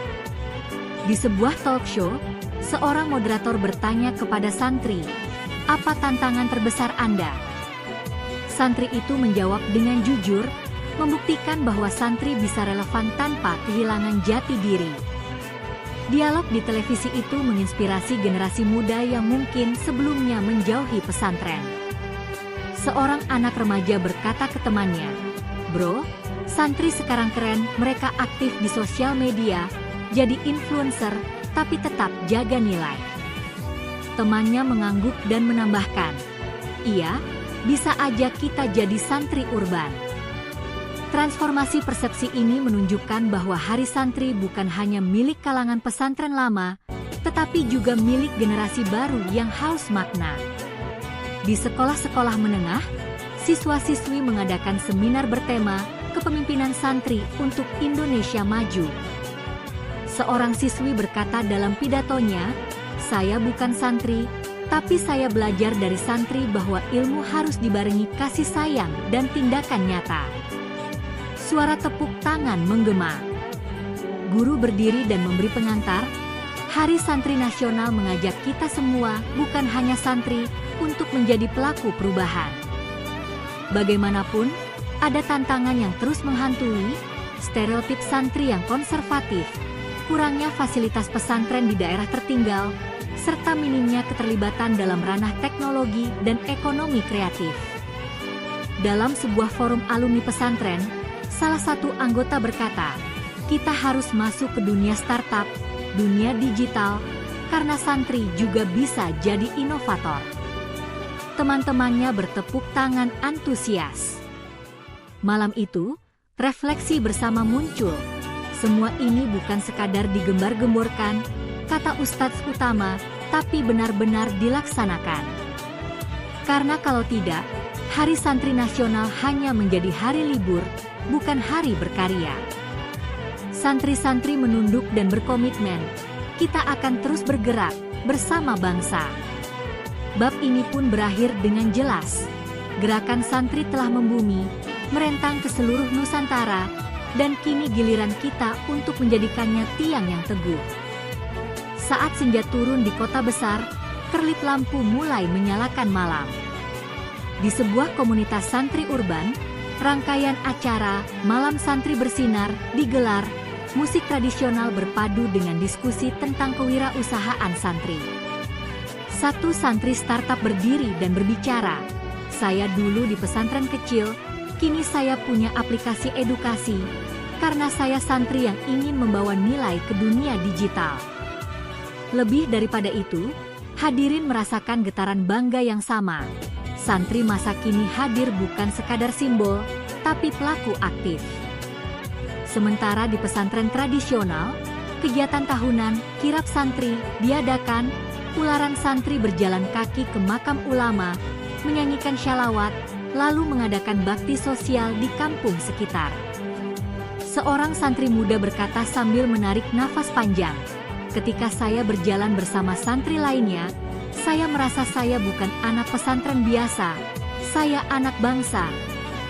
Di sebuah talk show, seorang moderator bertanya kepada santri, "Apa tantangan terbesar Anda?" Santri itu menjawab dengan jujur, membuktikan bahwa santri bisa relevan tanpa kehilangan jati diri. Dialog di televisi itu menginspirasi generasi muda yang mungkin sebelumnya menjauhi pesantren. Seorang anak remaja berkata ke temannya, "Bro, santri sekarang keren, mereka aktif di sosial media, jadi influencer, tapi tetap jaga nilai." Temannya mengangguk dan menambahkan, "Iya, bisa aja kita jadi santri urban." Transformasi persepsi ini menunjukkan bahwa Hari Santri bukan hanya milik kalangan pesantren lama, tetapi juga milik generasi baru yang haus makna. Di sekolah-sekolah menengah, siswa-siswi mengadakan seminar bertema Kepemimpinan Santri untuk Indonesia Maju. Seorang siswi berkata dalam pidatonya, "Saya bukan santri, tapi saya belajar dari santri bahwa ilmu harus dibarengi kasih sayang dan tindakan nyata." Suara tepuk tangan menggema. Guru berdiri dan memberi pengantar. Hari Santri Nasional mengajak kita semua, bukan hanya santri, untuk menjadi pelaku perubahan. Bagaimanapun, ada tantangan yang terus menghantui, stereotip santri yang konservatif, kurangnya fasilitas pesantren di daerah tertinggal, serta minimnya keterlibatan dalam ranah teknologi dan ekonomi kreatif. Dalam sebuah forum alumni pesantren, salah satu anggota berkata, "Kita harus masuk ke dunia startup, dunia digital, karena santri juga bisa jadi inovator." Teman-temannya bertepuk tangan antusias. Malam itu, refleksi bersama muncul. Semua ini bukan sekadar digembar-gemborkan, kata Ustadz utama, tapi benar-benar dilaksanakan. Karena kalau tidak, Hari Santri Nasional hanya menjadi hari libur, bukan hari berkarya. Santri-santri menunduk dan berkomitmen, kita akan terus bergerak bersama bangsa. Bab ini pun berakhir dengan jelas. Gerakan santri telah membumi, merentang ke seluruh Nusantara, dan kini giliran kita untuk menjadikannya tiang yang teguh. Saat senja turun di kota besar, kerlip lampu mulai menyalakan malam. Di sebuah komunitas santri urban, rangkaian acara Malam Santri Bersinar digelar, musik tradisional berpadu dengan diskusi tentang kewirausahaan santri. Satu santri startup berdiri dan berbicara, "Saya dulu di pesantren kecil, kini saya punya aplikasi edukasi, karena saya santri yang ingin membawa nilai ke dunia digital." Lebih daripada itu, hadirin merasakan getaran bangga yang sama. Santri masa kini hadir bukan sekadar simbol, tapi pelaku aktif. Sementara di pesantren tradisional, kegiatan tahunan kirab santri diadakan, puluhan santri berjalan kaki ke makam ulama, menyanyikan syalawat, lalu mengadakan bakti sosial di kampung sekitar. Seorang santri muda berkata sambil menarik nafas panjang, "Ketika saya berjalan bersama santri lainnya, saya merasa saya bukan anak pesantren biasa, saya anak bangsa."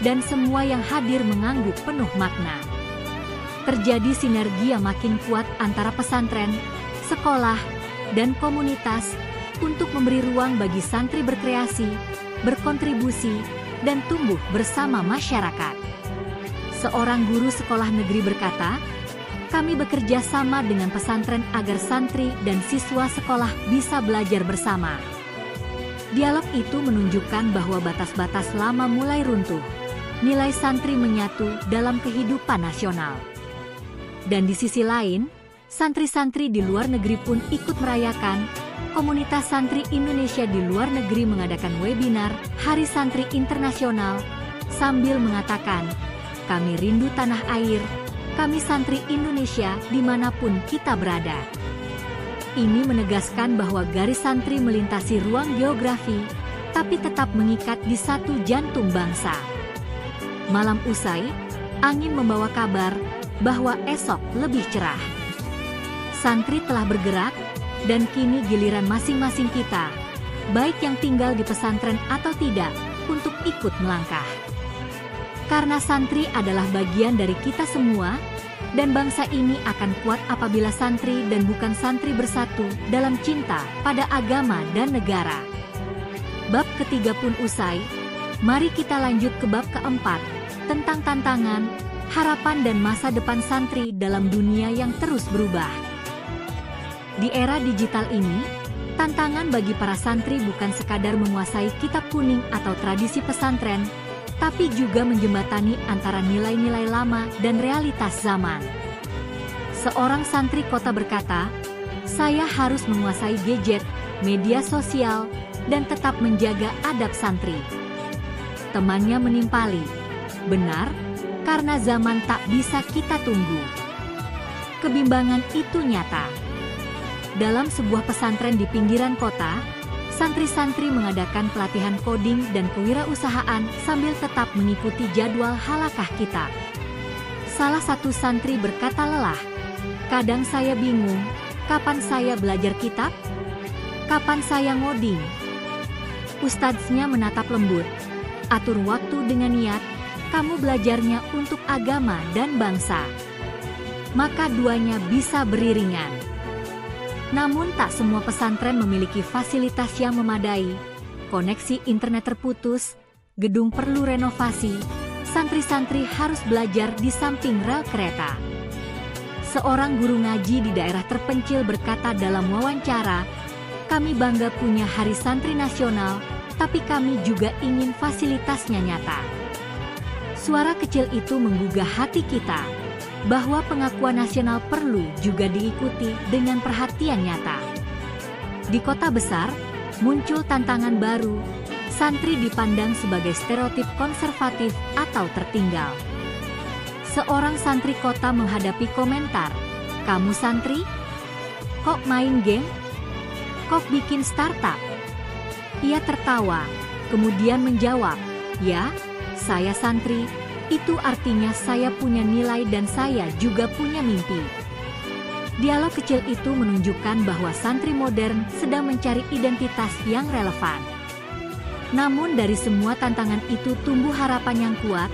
Dan semua yang hadir mengangguk penuh makna. Terjadi sinergi yang makin kuat antara pesantren, sekolah, dan komunitas untuk memberi ruang bagi santri berkreasi, berkontribusi, dan tumbuh bersama masyarakat. Seorang guru sekolah negeri berkata, "Kami bekerja sama dengan pesantren agar santri dan siswa sekolah bisa belajar bersama." Dialog itu menunjukkan bahwa batas-batas lama mulai runtuh. Nilai santri menyatu dalam kehidupan nasional. Dan di sisi lain, santri-santri di luar negeri pun ikut merayakan. Komunitas Santri Indonesia di luar negeri mengadakan webinar Hari Santri Internasional sambil mengatakan, "Kami rindu tanah air, kami santri Indonesia dimanapun kita berada." Ini menegaskan bahwa garis santri melintasi ruang geografi, tapi tetap mengikat di satu jantung bangsa. Malam usai, angin membawa kabar, bahwa esok lebih cerah. Santri telah bergerak, dan kini giliran masing-masing kita, baik yang tinggal di pesantren atau tidak, untuk ikut melangkah. Karena santri adalah bagian dari kita semua, dan bangsa ini akan kuat apabila santri dan bukan santri bersatu dalam cinta pada agama dan negara. Bab ketiga pun usai, mari kita lanjut ke bab keempat, tentang tantangan, harapan dan masa depan santri dalam dunia yang terus berubah. Di era digital ini, tantangan bagi para santri bukan sekadar menguasai kitab kuning atau tradisi pesantren, tapi juga menjembatani antara nilai-nilai lama dan realitas zaman. Seorang santri kota berkata, "Saya harus menguasai gadget, media sosial, dan tetap menjaga adab santri." Temannya menimpali, "Benar, karena zaman tak bisa kita tunggu." Kebimbangan itu nyata. Dalam sebuah pesantren di pinggiran kota, santri-santri mengadakan pelatihan coding dan kewirausahaan sambil tetap mengikuti jadwal halakah kita. Salah satu santri berkata lelah, "Kadang saya bingung, kapan saya belajar kitab? Kapan saya ngoding?" Ustadznya menatap lembut, "Atur waktu dengan niat, kamu belajarnya untuk agama dan bangsa. Maka duanya bisa beriringan." Namun tak semua pesantren memiliki fasilitas yang memadai, koneksi internet terputus, gedung perlu renovasi, santri-santri harus belajar di samping rel kereta. Seorang guru ngaji di daerah terpencil berkata dalam wawancara, "Kami bangga punya Hari Santri Nasional, tapi kami juga ingin fasilitasnya nyata." Suara kecil itu menggugah hati kita, bahwa pengakuan nasional perlu juga diikuti dengan perhatian nyata. Di kota besar, muncul tantangan baru, santri dipandang sebagai stereotip konservatif atau tertinggal. Seorang santri kota menghadapi komentar, "Kamu santri? Kok main game? Kok bikin startup?" Ia tertawa, kemudian menjawab, "Ya, saya santri. Itu artinya saya punya nilai dan saya juga punya mimpi." Dialog kecil itu menunjukkan bahwa santri modern sedang mencari identitas yang relevan. Namun dari semua tantangan itu tumbuh harapan yang kuat,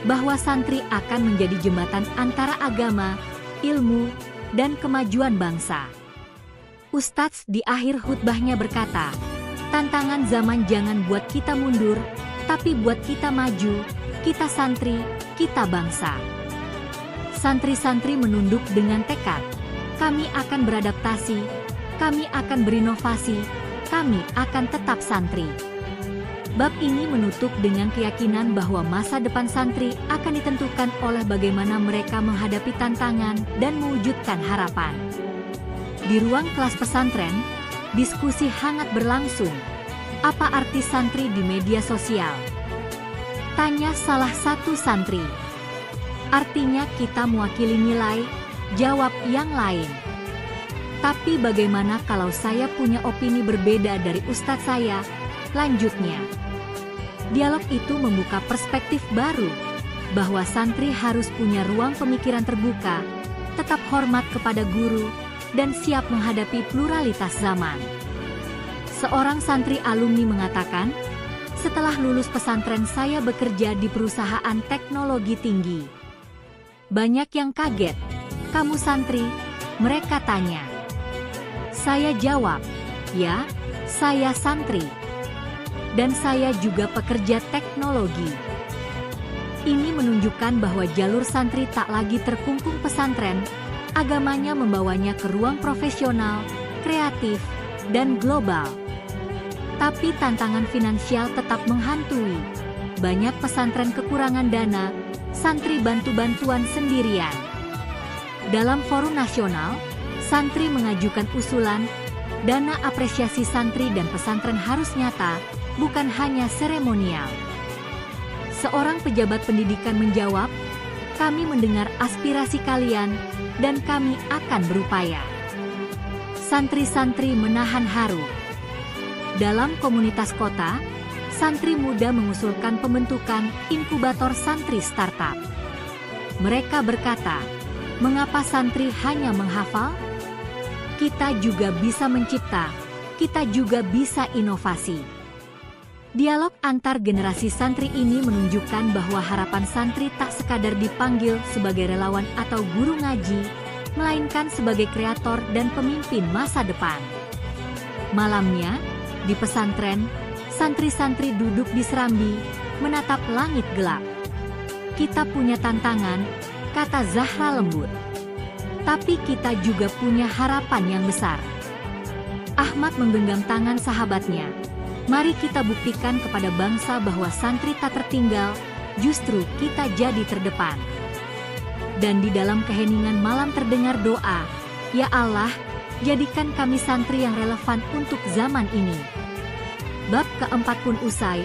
bahwa santri akan menjadi jembatan antara agama, ilmu, dan kemajuan bangsa. Ustadz di akhir khutbahnya berkata, "Tantangan zaman jangan buat kita mundur, tapi buat kita maju. Kita santri, kita bangsa." Santri-santri menunduk dengan tekad, "Kami akan beradaptasi, kami akan berinovasi, kami akan tetap santri." Bab ini menutup dengan keyakinan bahwa masa depan santri akan ditentukan oleh bagaimana mereka menghadapi tantangan dan mewujudkan harapan. Di ruang kelas pesantren, diskusi hangat berlangsung. Apa arti santri di media sosial? Tanya salah satu santri. "Artinya kita mewakili nilai," jawab yang lain. "Tapi bagaimana kalau saya punya opini berbeda dari ustadz saya?" lanjutnya. Dialog itu membuka perspektif baru, bahwa santri harus punya ruang pemikiran terbuka, tetap hormat kepada guru, dan siap menghadapi pluralitas zaman. Seorang santri alumni mengatakan, "Setelah lulus pesantren saya bekerja di perusahaan teknologi tinggi. Banyak yang kaget, 'Kamu santri?' mereka tanya. Saya jawab, 'Ya, saya santri. Dan saya juga pekerja teknologi.' Ini menunjukkan bahwa jalur santri tak lagi terkungkung pesantren, agamanya membawanya ke ruang profesional, kreatif, dan global. Tapi tantangan finansial tetap menghantui. Banyak pesantren kekurangan dana, santri bantu-bantuan sendirian. Dalam forum nasional, santri mengajukan usulan, dana apresiasi santri dan pesantren harus nyata, bukan hanya seremonial. Seorang pejabat pendidikan menjawab, "Kami mendengar aspirasi kalian, dan kami akan berupaya." Santri-santri menahan haru. Dalam komunitas kota, santri muda mengusulkan pembentukan inkubator santri startup. Mereka berkata, Mengapa santri hanya menghafal? Kita juga bisa mencipta, kita juga bisa inovasi. Dialog antar generasi santri ini menunjukkan bahwa harapan santri tak sekadar dipanggil sebagai relawan atau guru ngaji, melainkan sebagai kreator dan pemimpin masa depan. Malamnya, di pesantren, santri-santri duduk di serambi, menatap langit gelap. Kita punya tantangan, kata Zahra lembut. Tapi kita juga punya harapan yang besar. Ahmad menggenggam tangan sahabatnya. Mari kita buktikan kepada bangsa bahwa santri tak tertinggal, justru kita jadi terdepan. Dan di dalam keheningan malam terdengar doa, "Ya Allah, jadikan kami santri yang relevan untuk zaman ini." Bab keempat pun usai,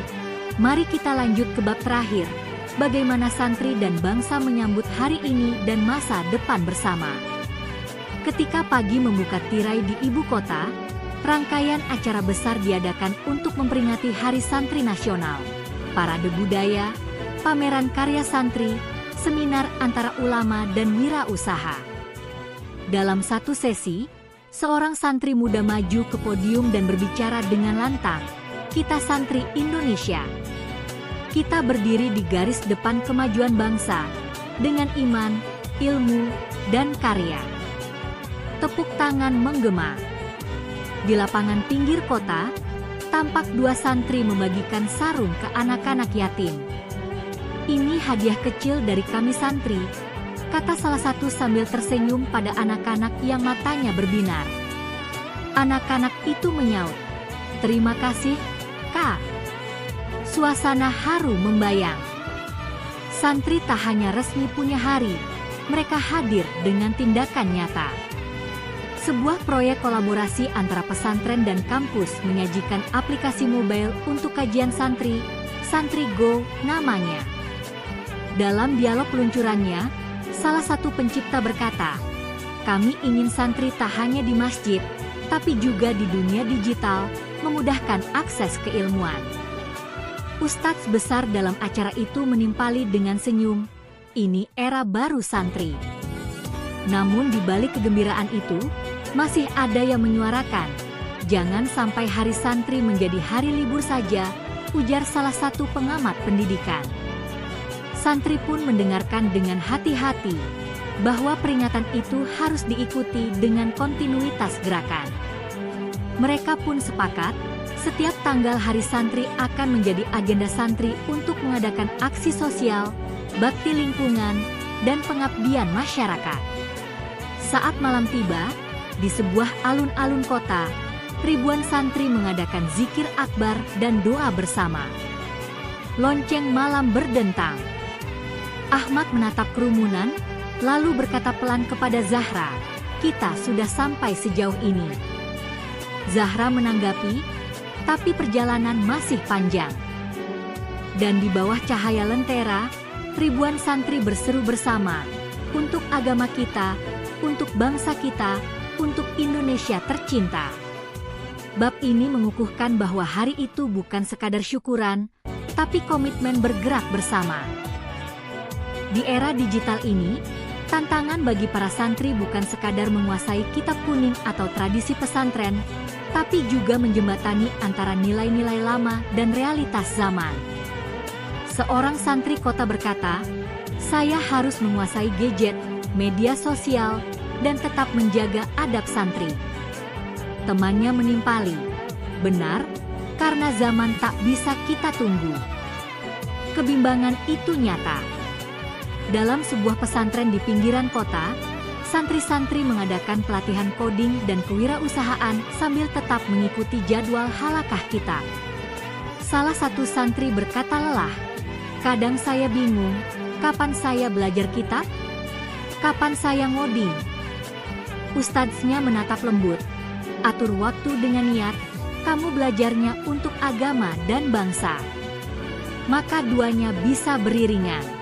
mari kita lanjut ke bab terakhir, bagaimana santri dan bangsa menyambut hari ini dan masa depan bersama. Ketika pagi membuka tirai di ibu kota, rangkaian acara besar diadakan untuk memperingati Hari Santri Nasional, parade budaya, pameran karya santri, seminar antara ulama dan wirausaha. Dalam satu sesi, seorang santri muda maju ke podium dan berbicara dengan lantang, "Kita santri Indonesia. Kita berdiri di garis depan kemajuan bangsa, dengan iman, ilmu, dan karya." Tepuk tangan menggema. Di lapangan pinggir kota, tampak dua santri membagikan sarung ke anak-anak yatim. "Ini hadiah kecil dari kami santri," kata salah satu sambil tersenyum pada anak-anak yang matanya berbinar. Anak-anak itu menyaut, "Terima kasih, Kak." Suasana haru membayang. Santri tak hanya resmi punya hari, mereka hadir dengan tindakan nyata. Sebuah proyek kolaborasi antara pesantren dan kampus menyajikan aplikasi mobile untuk kajian santri, Santri Go namanya. Dalam dialog peluncurannya, salah satu pencipta berkata, "Kami ingin santri tak hanya di masjid, tapi juga di dunia digital, memudahkan akses keilmuan." Ustadz besar dalam acara itu menimpali dengan senyum, "Ini era baru santri." Namun di balik kegembiraan itu, masih ada yang menyuarakan, "Jangan sampai hari santri menjadi hari libur saja," ujar salah satu pengamat pendidikan. Santri pun mendengarkan dengan hati-hati, bahwa peringatan itu harus diikuti dengan kontinuitas gerakan. Mereka pun sepakat, setiap tanggal hari santri akan menjadi agenda santri untuk mengadakan aksi sosial, bakti lingkungan, dan pengabdian masyarakat. Saat malam tiba, di sebuah alun-alun kota, ribuan santri mengadakan zikir akbar dan doa bersama. Lonceng malam berdentang. Ahmad menatap kerumunan, lalu berkata pelan kepada Zahra, "Kita sudah sampai sejauh ini." Zahra menanggapi, "Tapi perjalanan masih panjang." Dan di bawah cahaya lentera, ribuan santri berseru bersama, "Untuk agama kita, untuk bangsa kita, untuk Indonesia tercinta." Bab ini mengukuhkan bahwa hari itu bukan sekadar syukuran, tapi komitmen bergerak bersama. Di era digital ini, tantangan bagi para santri bukan sekadar menguasai kitab kuning atau tradisi pesantren, tapi juga menjembatani antara nilai-nilai lama dan realitas zaman. Seorang santri kota berkata, "Saya harus menguasai gadget, media sosial, dan tetap menjaga adab santri." Temannya menimpali, "Benar, karena zaman tak bisa kita tunggu." Kebimbangan itu nyata. Dalam sebuah pesantren di pinggiran kota, santri-santri mengadakan pelatihan coding dan kewirausahaan sambil tetap mengikuti jadwal halakah kitab. Salah satu santri berkata lelah, "Kadang saya bingung, kapan saya belajar kitab? Kapan saya ngoding?" Ustadznya menatap lembut, "Atur waktu dengan niat, kamu belajarnya untuk agama dan bangsa. Maka duanya bisa beriringan."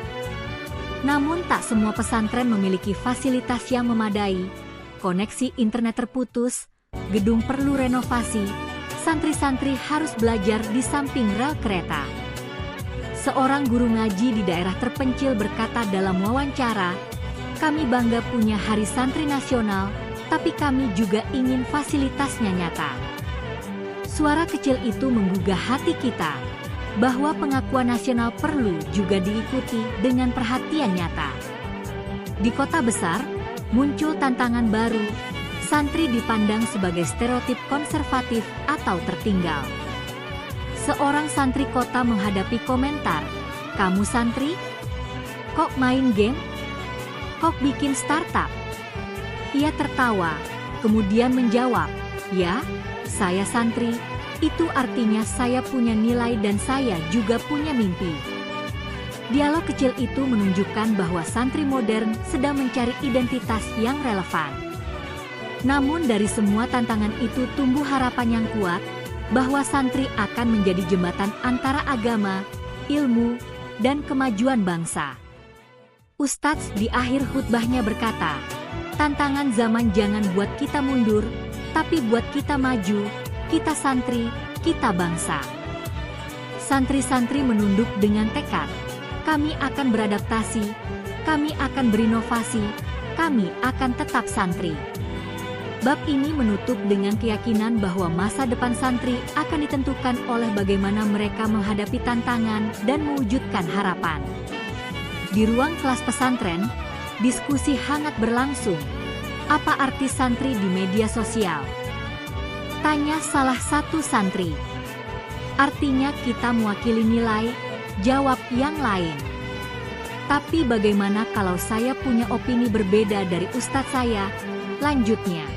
Namun tak semua pesantren memiliki fasilitas yang memadai. Koneksi internet terputus, gedung perlu renovasi, santri-santri harus belajar di samping rel kereta. Seorang guru ngaji di daerah terpencil berkata dalam wawancara, Kami bangga punya Hari Santri Nasional, tapi kami juga ingin fasilitasnya nyata. Suara kecil itu menggugah hati kita, bahwa pengakuan nasional perlu juga diikuti dengan perhatian nyata. Di kota besar, muncul tantangan baru. Santri dipandang sebagai stereotip konservatif atau tertinggal. Seorang santri kota menghadapi komentar, "Kamu santri? Kok main game? Kok bikin startup?" Ia tertawa, kemudian menjawab, "Ya, saya santri, itu artinya saya punya nilai dan saya juga punya mimpi." Dialog kecil itu menunjukkan bahwa santri modern sedang mencari identitas yang relevan. Namun dari semua tantangan itu tumbuh harapan yang kuat, bahwa santri akan menjadi jembatan antara agama, ilmu, dan kemajuan bangsa. Ustadz di akhir khutbahnya berkata, "Tantangan zaman jangan buat kita mundur, tapi buat kita maju, kita santri, kita bangsa." Santri-santri menunduk dengan tekad, "Kami akan beradaptasi, kami akan berinovasi, kami akan tetap santri." Bab ini menutup dengan keyakinan bahwa masa depan santri akan ditentukan oleh bagaimana mereka menghadapi tantangan dan mewujudkan harapan. Di ruang kelas pesantren, diskusi hangat berlangsung. Apa arti santri di media sosial? Tanya salah satu santri. Artinya kita mewakili nilai, jawab yang lain. Tapi bagaimana kalau saya punya opini berbeda dari ustadz saya? Lanjutnya.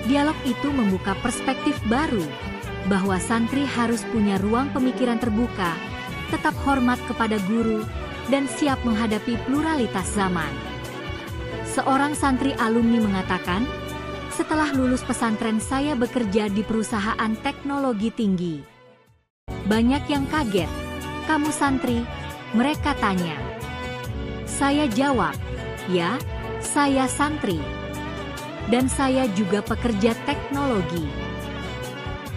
Dialog itu membuka perspektif baru, bahwa santri harus punya ruang pemikiran terbuka, tetap hormat kepada guru, dan siap menghadapi pluralitas zaman. Seorang santri alumni mengatakan, "Setelah lulus pesantren saya bekerja di perusahaan teknologi tinggi." Banyak yang kaget, "Kamu santri?" mereka tanya. Saya jawab, "Ya, saya santri. Dan saya juga pekerja teknologi."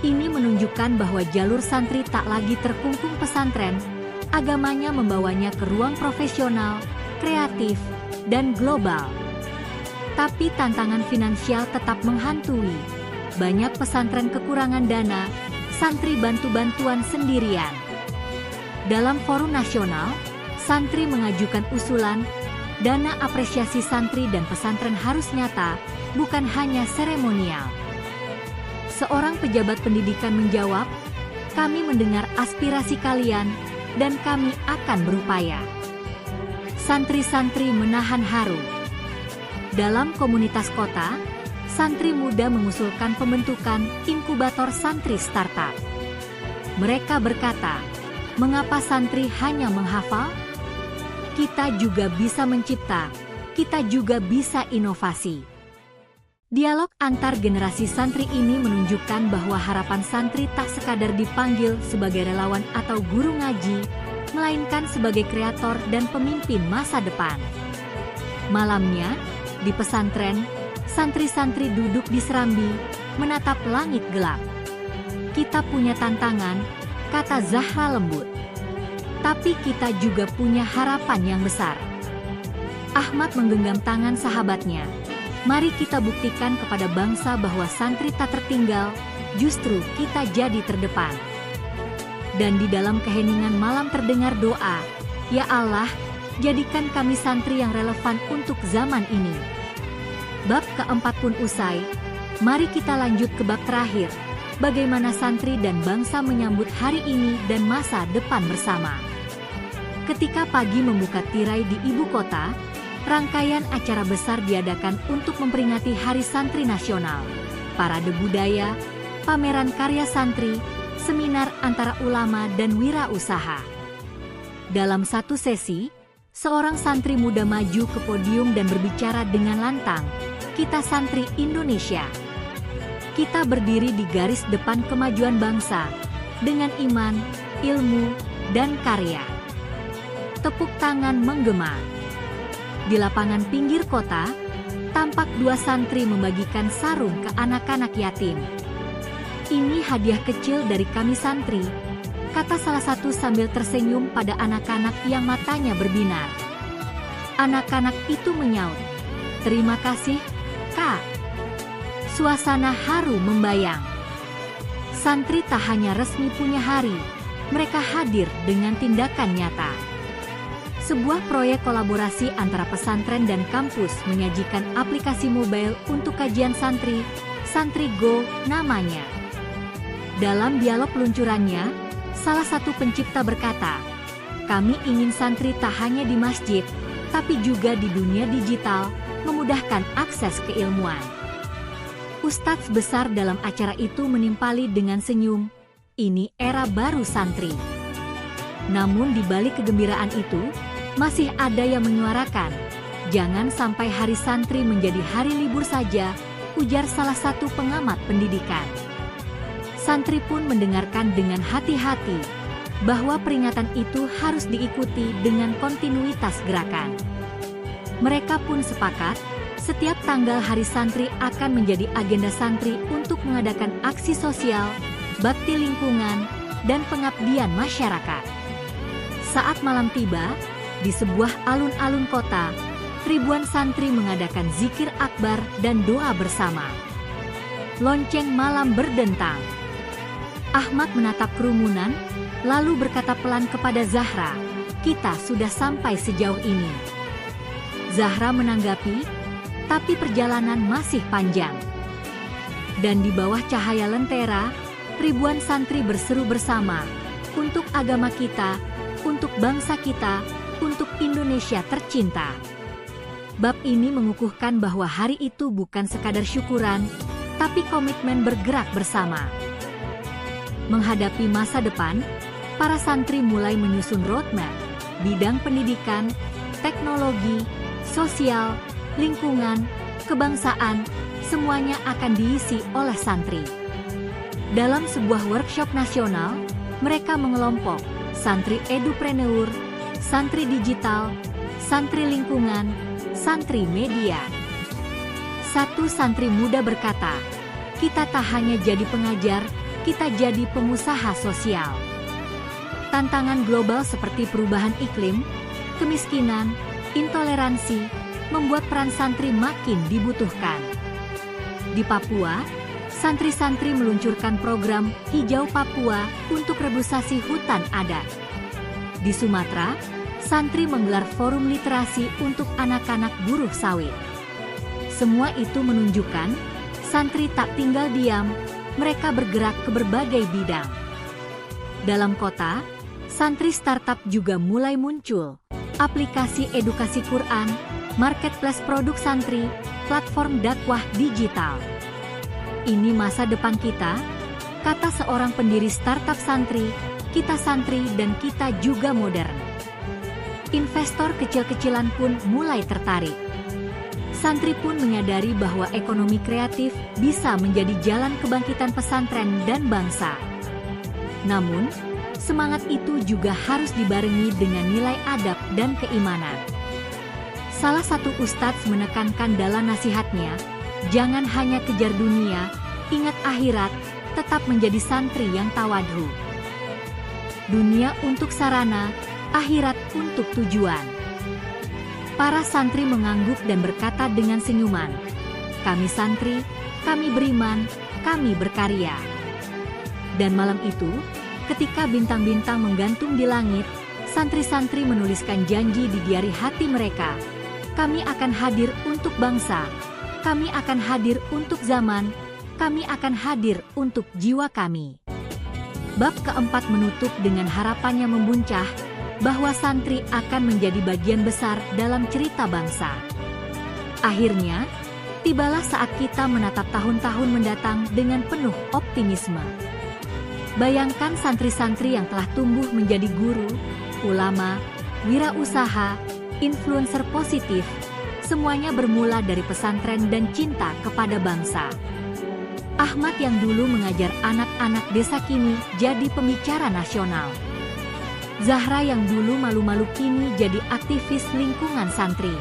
Ini menunjukkan bahwa jalur santri tak lagi terkungkung pesantren, agamanya membawanya ke ruang profesional, kreatif, dan global. Tapi tantangan finansial tetap menghantui. Banyak pesantren kekurangan dana, santri bantu-bantuan sendirian. Dalam forum nasional, santri mengajukan usulan, dana apresiasi santri dan pesantren harus nyata, bukan hanya seremonial. Seorang pejabat pendidikan menjawab, "Kami mendengar aspirasi kalian, dan kami akan berupaya." Santri-santri menahan haru. Dalam komunitas kota, santri muda mengusulkan pembentukan inkubator santri startup. Mereka berkata, "Mengapa santri hanya menghafal? Kita juga bisa mencipta, kita juga bisa inovasi." Dialog antar generasi santri ini menunjukkan bahwa harapan santri tak sekadar dipanggil sebagai relawan atau guru ngaji, melainkan sebagai kreator dan pemimpin masa depan. Malamnya, di pesantren, santri-santri duduk di serambi, menatap langit gelap. "Kita punya tantangan," kata Zahra lembut. "Tapi kita juga punya harapan yang besar." Ahmad menggenggam tangan sahabatnya. "Mari kita buktikan kepada bangsa bahwa santri tak tertinggal, justru kita jadi terdepan." Dan di dalam keheningan malam terdengar doa, "Ya Allah, jadikan kami santri yang relevan untuk zaman ini." Bab keempat pun usai, mari kita lanjut ke bab terakhir, bagaimana santri dan bangsa menyambut hari ini dan masa depan bersama. Ketika pagi membuka tirai di ibu kota, rangkaian acara besar diadakan untuk memperingati Hari Santri Nasional, parade budaya, pameran karya santri, seminar antara ulama dan wirausaha. Dalam satu sesi, seorang santri muda maju ke podium dan berbicara dengan lantang, "Kita santri Indonesia. Kita berdiri di garis depan kemajuan bangsa, dengan iman, ilmu, dan karya." Tepuk tangan menggema. Di lapangan pinggir kota, tampak dua santri membagikan sarung ke anak-anak yatim. "Ini hadiah kecil dari kami santri," kata salah satu sambil tersenyum pada anak-anak yang matanya berbinar. Anak-anak itu menyaut, "Terima kasih, Kak." Suasana haru membayang. Santri tak hanya resmi punya hari, mereka hadir dengan tindakan nyata. Sebuah proyek kolaborasi antara pesantren dan kampus menyajikan aplikasi mobile untuk kajian santri, Santri Go namanya. Dalam dialog peluncurannya, salah satu pencipta berkata, "Kami ingin santri tak hanya di masjid, tapi juga di dunia digital, memudahkan akses keilmuan." Ustadz besar dalam acara itu menimpali dengan senyum, "Ini era baru santri." Namun di balik kegembiraan itu, masih ada yang menyuarakan, "Jangan sampai hari santri menjadi hari libur saja," ujar salah satu pengamat pendidikan. Santri pun mendengarkan dengan hati-hati bahwa peringatan itu harus diikuti dengan kontinuitas gerakan. Mereka pun sepakat, setiap tanggal hari santri akan menjadi agenda santri untuk mengadakan aksi sosial, bakti lingkungan, dan pengabdian masyarakat. Saat malam tiba, di sebuah alun-alun kota, ribuan santri mengadakan zikir akbar dan doa bersama. Lonceng malam berdentang. Ahmad menatap kerumunan, lalu berkata pelan kepada Zahra, "Kita sudah sampai sejauh ini." Zahra menanggapi, "Tapi perjalanan masih panjang." Dan di bawah cahaya lentera, ribuan santri berseru bersama, "Untuk agama kita, untuk bangsa kita, untuk Indonesia tercinta." Bab ini mengukuhkan bahwa hari itu bukan sekadar syukuran, tapi komitmen bergerak bersama. Menghadapi masa depan, para santri mulai menyusun roadmap, bidang pendidikan, teknologi, sosial, lingkungan, kebangsaan, semuanya akan diisi oleh santri. Dalam sebuah workshop nasional, mereka mengelompok santri edupreneur, santri digital, santri lingkungan, santri media. Satu santri muda berkata, "Kita tak hanya jadi pengajar, kita jadi pengusaha sosial." Tantangan global seperti perubahan iklim, kemiskinan, intoleransi, membuat peran santri makin dibutuhkan. Di Papua, santri-santri meluncurkan program Hijau Papua untuk rebusasi hutan adat. Di Sumatera, santri menggelar forum literasi untuk anak-anak buruh sawit. Semua itu menunjukkan, santri tak tinggal diam, mereka bergerak ke berbagai bidang. Dalam kota, santri startup juga mulai muncul. Aplikasi edukasi Quran, marketplace produk santri, platform dakwah digital. "Ini masa depan kita," kata seorang pendiri startup santri, "kita santri dan kita juga modern." Investor kecil-kecilan pun mulai tertarik. Santri pun menyadari bahwa ekonomi kreatif bisa menjadi jalan kebangkitan pesantren dan bangsa. Namun, semangat itu juga harus dibarengi dengan nilai adab dan keimanan. Salah satu ustadz menekankan dalam nasihatnya, "Jangan hanya kejar dunia, ingat akhirat, tetap menjadi santri yang tawadhu." Dunia untuk sarana, akhirat untuk tujuan. Para santri mengangguk dan berkata dengan senyuman, "Kami santri, kami beriman, kami berkarya." Dan malam itu, ketika bintang-bintang menggantung di langit, santri-santri menuliskan janji di diari hati mereka. "Kami akan hadir untuk bangsa, kami akan hadir untuk zaman, kami akan hadir untuk jiwa kami." Bab keempat menutup dengan harapannya membuncah, bahwa santri akan menjadi bagian besar dalam cerita bangsa. Akhirnya, tibalah saat kita menatap tahun-tahun mendatang dengan penuh optimisme. Bayangkan santri-santri yang telah tumbuh menjadi guru, ulama, wirausaha, influencer positif, semuanya bermula dari pesantren dan cinta kepada bangsa. Ahmad yang dulu mengajar anak-anak desa kini jadi pembicara nasional. Zahra yang dulu malu-malu kini jadi aktivis lingkungan santri.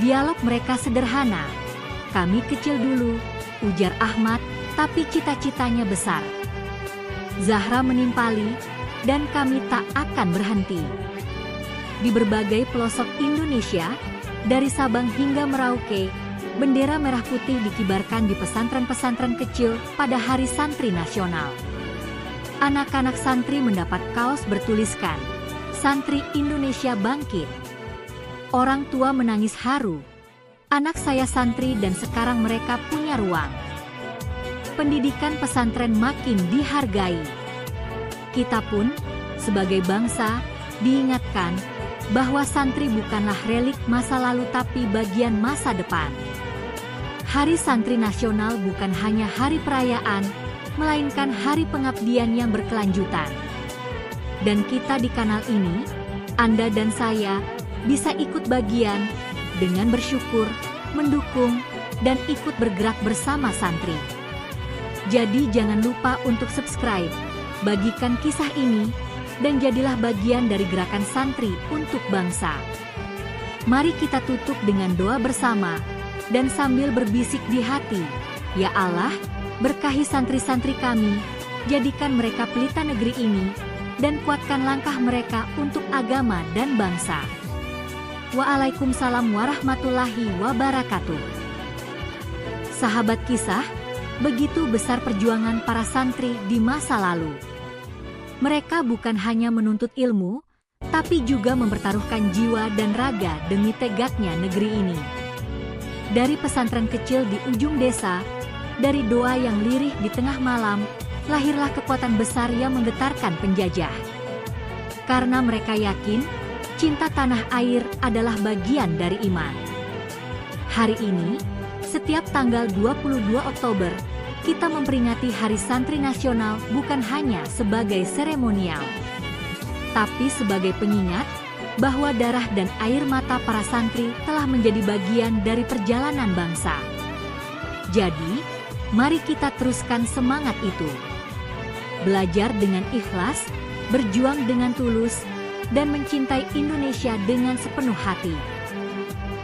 Dialog mereka sederhana. "Kami kecil dulu," ujar Ahmad, "tapi cita-citanya besar." Zahra menimpali, "Dan kami tak akan berhenti." di berbagai pelosok Indonesia, dari Sabang hingga Merauke, bendera merah putih dikibarkan di pesantren-pesantren kecil pada Hari Santri Nasional. Anak-anak santri mendapat kaos bertuliskan, "Santri Indonesia Bangkit." Orang tua menangis haru. Anak saya santri dan sekarang mereka punya ruang. Pendidikan pesantren makin dihargai. Kita pun, sebagai bangsa, diingatkan bahwa santri bukanlah relik masa lalu tapi bagian masa depan. Hari Santri Nasional bukan hanya hari perayaan, melainkan hari pengabdian yang berkelanjutan. Dan kita di kanal ini, Anda dan saya, bisa ikut bagian dengan bersyukur, mendukung, dan ikut bergerak bersama santri. Jadi jangan lupa untuk subscribe, bagikan kisah ini, dan jadilah bagian dari gerakan santri untuk bangsa. Mari kita tutup dengan doa bersama, dan sambil berbisik di hati, "Ya Allah, berkahi santri-santri kami, jadikan mereka pelita negeri ini, dan kuatkan langkah mereka untuk agama dan bangsa." Waalaikumsalam warahmatullahi wabarakatuh. Sahabat kisah, begitu besar perjuangan para santri di masa lalu. Mereka bukan hanya menuntut ilmu, tapi juga mempertaruhkan jiwa dan raga demi tegaknya negeri ini. Dari pesantren kecil di ujung desa, dari doa yang lirih di tengah malam, lahirlah kekuatan besar yang menggetarkan penjajah. Karena mereka yakin, cinta tanah air adalah bagian dari iman. Hari ini, setiap tanggal 22 Oktober, kita memperingati Hari Santri Nasional bukan hanya sebagai seremonial, tapi sebagai pengingat bahwa darah dan air mata para santri telah menjadi bagian dari perjalanan bangsa. Jadi, mari kita teruskan semangat itu. Belajar dengan ikhlas, berjuang dengan tulus, dan mencintai Indonesia dengan sepenuh hati.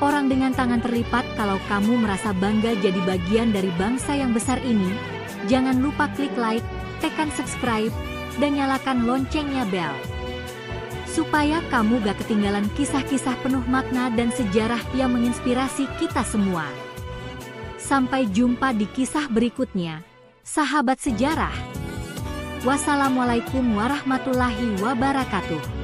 Orang dengan tangan terlipat, kalau kamu merasa bangga jadi bagian dari bangsa yang besar ini, jangan lupa klik like, tekan subscribe, dan nyalakan loncengnya bel. Supaya kamu gak ketinggalan kisah-kisah penuh makna dan sejarah yang menginspirasi kita semua. Sampai jumpa di kisah berikutnya, sahabat sejarah. Wassalamualaikum warahmatullahi wabarakatuh.